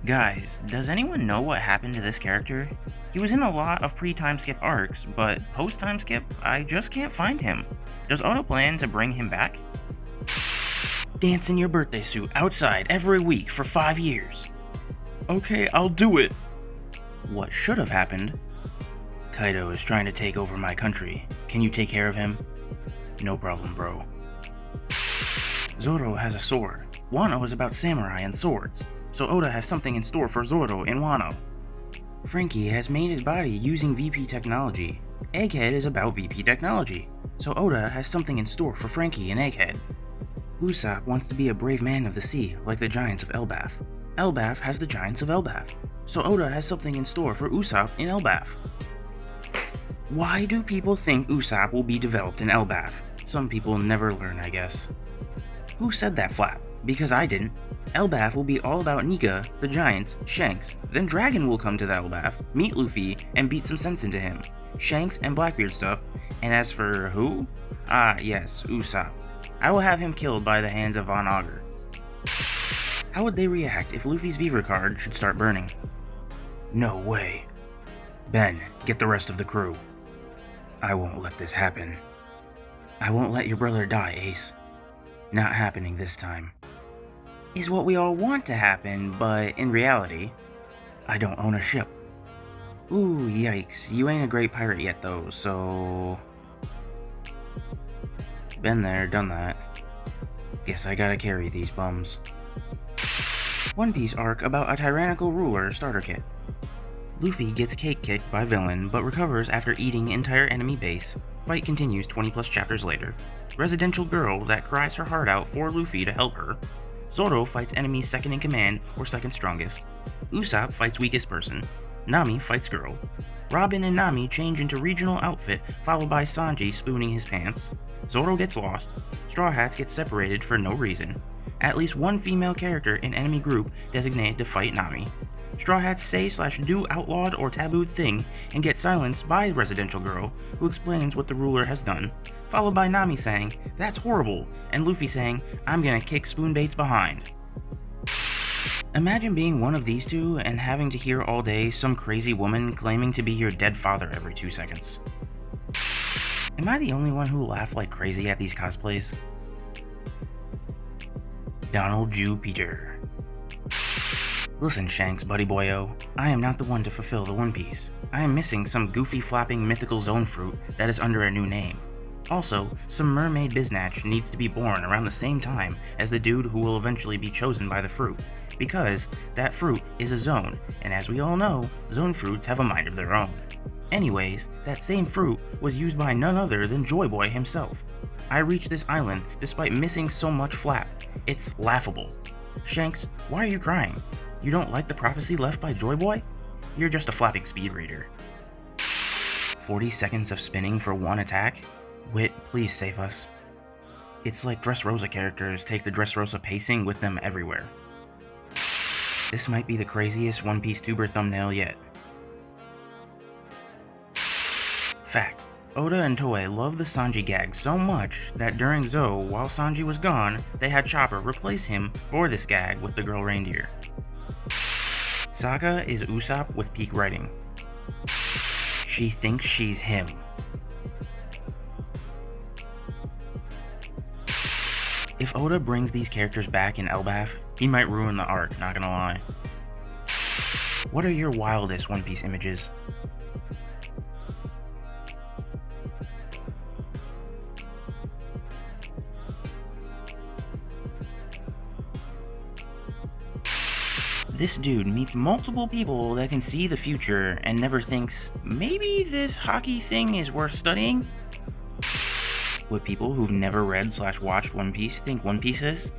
Guys, does anyone know what happened to this character? He was in a lot of pre-time skip arcs, but post-time skip, I just can't find him. Does Oda plan to bring him back? Dance in your birthday suit outside every week for 5 years. Okay, I'll do it. What should have happened? Kaido is trying to take over my country. Can you take care of him? No problem, bro. Zoro has a sword. Wano is about samurai and swords, so Oda has something in store for Zoro and Wano. Franky has made his body using VP technology. Egghead is about VP technology, so Oda has something in store for Franky and Egghead. Usopp wants to be a brave man of the sea, like the giants of Elbaf. Elbaf has the giants of Elbaf, so Oda has something in store for Usopp in Elbaf. Why do people think Usopp will be developed in Elbaf? Some people never learn, I guess. Who said that flap? Because I didn't. Elbaf will be all about Nika, the giants, Shanks, then Dragon will come to the Elbaf, meet Luffy, and beat some sense into him. Shanks and Blackbeard stuff, and as for who? Ah, yes, Usopp. I will have him killed by the hands of Von Augur. How would they react if Luffy's Beaver card should start burning? No way. Ben, get the rest of the crew. I won't let this happen. I won't let your brother die, Ace. Not happening this time. Is what we all want to happen, but in reality, I don't own a ship. Ooh, yikes. You ain't a great pirate yet, though, so... Been there, done that. Guess I gotta carry these bums. One Piece arc about a tyrannical ruler starter kit. Luffy gets cake kicked by villain, but recovers after eating entire enemy base. Fight continues 20 plus chapters later. Residential girl that cries her heart out for Luffy to help her. Zoro fights enemies second in command or second strongest. Usopp fights weakest person. Nami fights girl. Robin and Nami change into regional outfit, followed by Sanji spooning his pants. Zoro gets lost. Straw Hats get separated for no reason. At least one female character in enemy group designated to fight Nami. Straw Hats say/do outlawed or tabooed thing and get silenced by Residential Girl, who explains what the ruler has done, followed by Nami saying, "That's horrible," and Luffy saying, "I'm gonna kick Spoonbait's behind." Imagine being one of these two and having to hear all day some crazy woman claiming to be your dead father every 2 seconds. Am I the only one who laughed like crazy at these cosplays? Donald Jew Peter. Listen, Shanks, buddy boyo, I am not the one to fulfill the One Piece. I am missing some goofy flapping mythical zone fruit that is under a new name. Also, some mermaid biznatch needs to be born around the same time as the dude who will eventually be chosen by the fruit, because that fruit is a zone, and as we all know, zone fruits have a mind of their own. Anyways, that same fruit was used by none other than Joy Boy himself. I reached this island despite missing so much flap. It's laughable. Shanks, why are you crying? You don't like the prophecy left by Joy Boy? You're just a flapping speed reader. 40 seconds of spinning for one attack? Wit, please save us. It's like Dressrosa characters take the Dressrosa pacing with them everywhere. This might be the craziest One Piece tuber thumbnail yet. Fact. Oda and Toei loved the Sanji gag so much that during Zou, while Sanji was gone, they had Chopper replace him for this gag with the girl reindeer. Sokka is Usopp with peak writing. She thinks she's him. If Oda brings these characters back in Elbaf, he might ruin the arc, not gonna lie. What are your wildest One Piece images? This dude meets multiple people that can see the future and never thinks, maybe this Haki thing is worth studying? Would people who've never read/watched One Piece think One Piece is?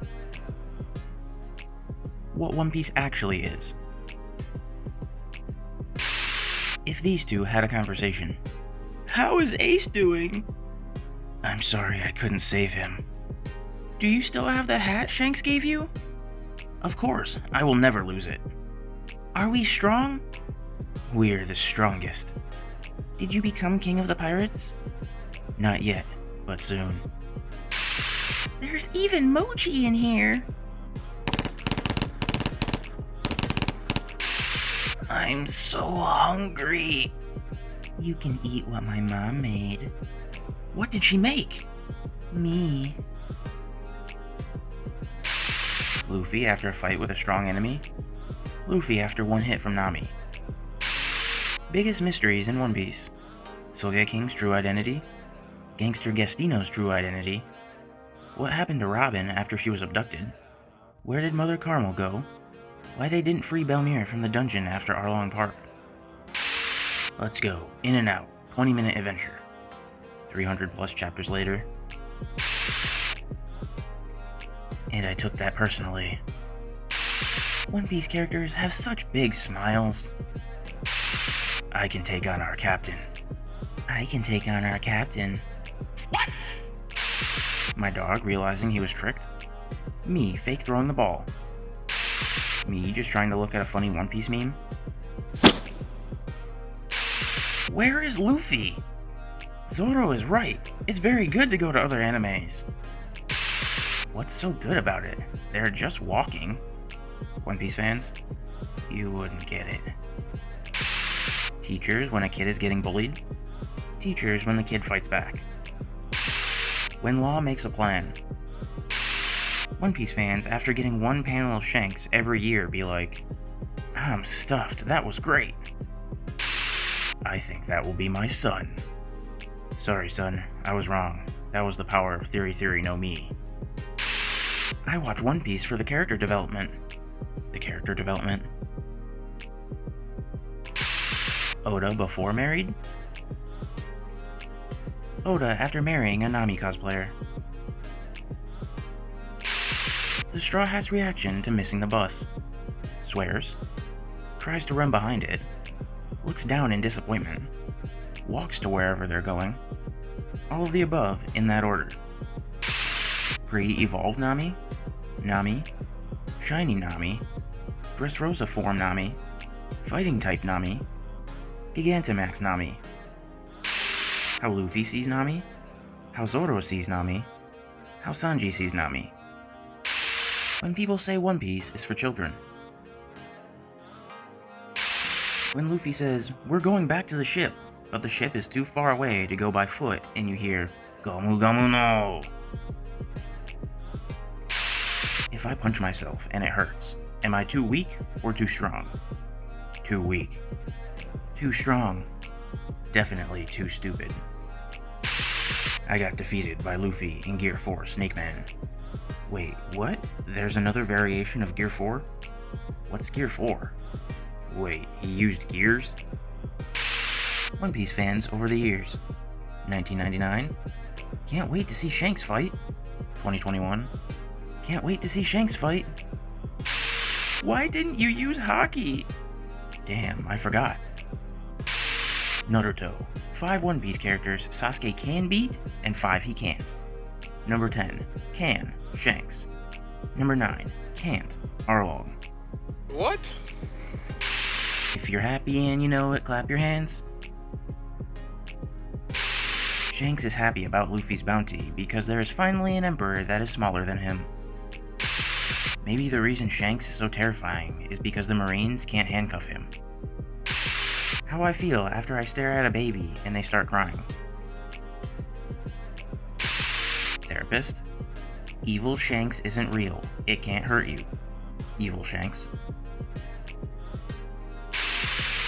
What One Piece actually is. If these two had a conversation. How is Ace doing? I'm sorry I couldn't save him. Do you still have the hat Shanks gave you? Of course, I will never lose it. Are we strong? We're the strongest. Did you become king of the pirates? Not yet, but soon. There's even mochi in here! I'm so hungry. You can eat what my mom made. What did she make? Me. Luffy after a fight with a strong enemy. Luffy after one hit from Nami. Biggest mysteries in One Piece. Sogeki's true identity. Gangster Gastino's true identity. What happened to Robin after she was abducted? Where did Mother Carmel go? Why they didn't free Belmere from the dungeon after Arlong Park? Let's go. In and out. 20-minute adventure. 300 plus chapters later. And I took that personally. One Piece characters have such big smiles. I can take on our captain. I can take on our captain. What? My dog realizing he was tricked. Me fake throwing the ball. Me just trying to look at a funny One Piece meme. Where is Luffy? Zoro is right. It's very good to go to other animes. What's so good about it? They're just walking. One Piece fans, you wouldn't get it. Teachers when a kid is getting bullied. Teachers when the kid fights back. When Law makes a plan. One Piece fans, after getting one panel of Shanks every year, be like, I'm stuffed, that was great. I think that will be my son. Sorry son, I was wrong. That was the power of Theory, no me. I watch One Piece for the character development. The character development. Oda before married? Oda after marrying a Nami cosplayer. The Straw Hat's reaction to missing the bus. Swears. Tries to run behind it. Looks down in disappointment. Walks to wherever they're going. All of the above in that order. Pre-evolved Nami. Nami. Shiny Nami. Dressrosa form Nami. Fighting type Nami. Gigantamax Nami. How Luffy sees Nami. How Zoro sees Nami. How Sanji sees Nami. When people say One Piece is for children. When Luffy says, we're going back to the ship, but the ship is too far away to go by foot, and you hear, Gomu Gomu no! If I punch myself and it hurts, am I too weak or too strong? Too weak. Too strong. Definitely too stupid. I got defeated by Luffy in Gear 4 Snake Man. Wait, what? There's another variation of Gear 4? What's Gear 4? Wait, he used gears? One Piece fans over the years. 1999. Can't wait to see Shanks fight. 2021. Can't wait to see Shanks fight. Why didn't you use Haki? Damn, I forgot. Naruto. 5 One Piece characters Sasuke can beat, and 5 he can't. Number 10. Can. Shanks. Number 9. Can't. Arlong. What? If you're happy and you know it, clap your hands. Shanks is happy about Luffy's bounty because there is finally an emperor that is smaller than him. Maybe the reason Shanks is so terrifying is because the Marines can't handcuff him. How I feel after I stare at a baby and they start crying. Therapist. Evil Shanks isn't real. It can't hurt you. Evil Shanks.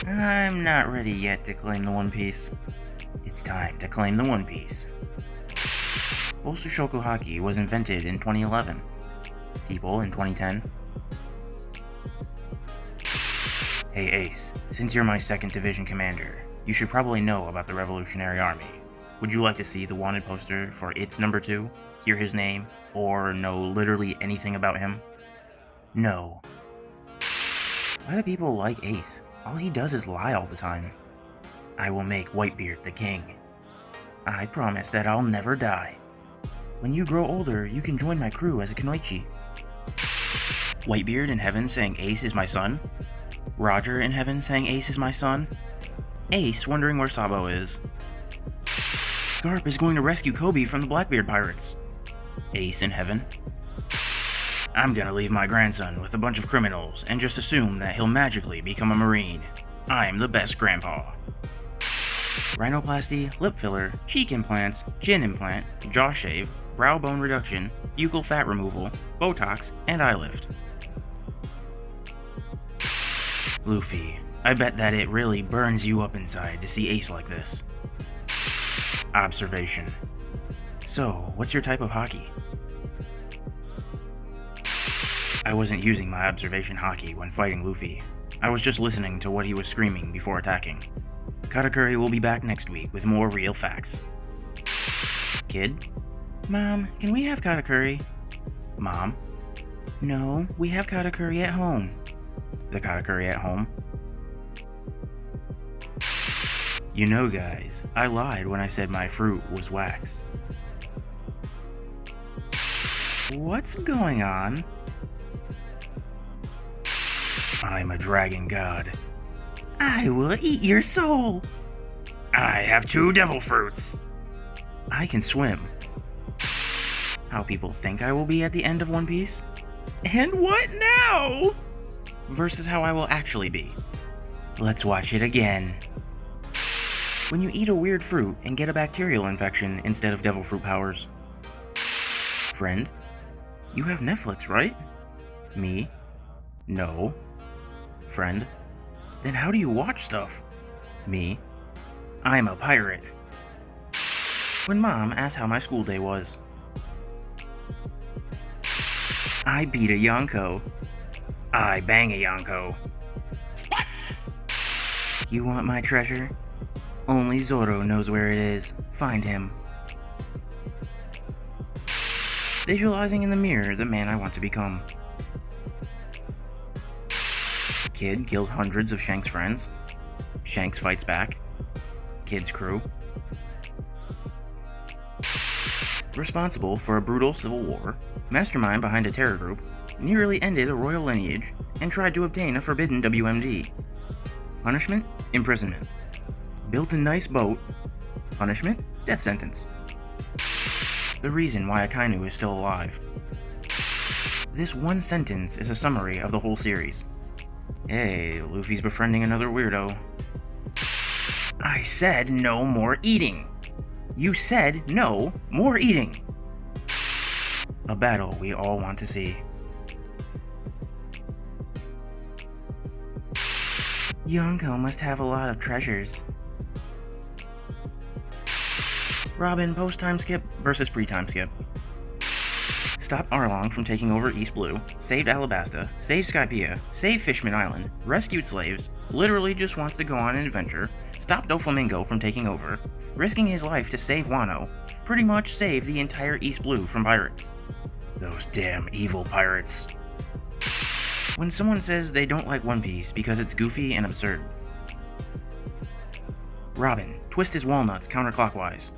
I'm not ready yet to claim the One Piece. It's time to claim the One Piece. Bolster Shoku Haki was invented in 2011. People in 2010. Hey Ace, since you're my 2nd Division commander, you should probably know about the Revolutionary Army. Would you like to see the wanted poster for its number 2, hear his name, or know literally anything about him? No. Why do people like Ace? All he does is lie all the time. I will make Whitebeard the king. I promise that I'll never die. When you grow older, you can join my crew as a Kunoichi. Whitebeard in heaven saying Ace is my son? Roger in heaven saying Ace is my son? Ace wondering where Sabo is. Garp is going to rescue Kobe from the Blackbeard pirates. Ace in heaven. I'm gonna leave my grandson with a bunch of criminals and just assume that he'll magically become a Marine. I'm the best grandpa. Rhinoplasty, lip filler, cheek implants, chin implant, jaw shave, brow bone reduction, buccal fat removal, Botox, and eye lift. Luffy, I bet that it really burns you up inside to see Ace like this. Observation. So, what's your type of haki? I wasn't using my observation haki when fighting Luffy. I was just listening to what he was screaming before attacking. Katakuri will be back next week with more real facts. Kid? Mom, can we have Katakuri? Mom? No, we have Katakuri at home. The Katakuri at home? You know, guys, I lied when I said my fruit was wax. What's going on? I'm a dragon god. I will eat your soul. I have 2 devil fruits. I can swim. How people think I will be at the end of One Piece? And what now? Versus how I will actually be. Let's watch it again. When you eat a weird fruit and get a bacterial infection instead of devil fruit powers. Friend, you have Netflix, right? Me? No. Friend, then how do you watch stuff? Me? I'm a pirate. When Mom asked how my school day was. I beat a Yonko. I bang a Yonko. You want my treasure? Only Zoro knows where it is. Find him. Visualizing in the mirror the man I want to become. Kid killed hundreds of Shank's friends. Shanks fights back. Kid's crew. Responsible for a brutal civil war, mastermind behind a terror group, nearly ended a royal lineage, and tried to obtain a forbidden WMD. Punishment? Imprisonment. Built a nice boat. Punishment? Death sentence. The reason why Akainu is still alive. This one sentence is a summary of the whole series. Hey, Luffy's befriending another weirdo. I said no more eating. You said no more eating. A battle we all want to see. Yonko must have a lot of treasures. Robin post-time skip versus pre-time skip. Stopped Arlong from taking over East Blue, saved Alabasta, saved Skypiea, saved Fishman Island, rescued slaves, literally just wants to go on an adventure, stopped Doflamingo from taking over, risking his life to save Wano, pretty much saved the entire East Blue from pirates. Those damn evil pirates. When someone says they don't like One Piece because it's goofy and absurd. Robin, twist his walnuts counterclockwise.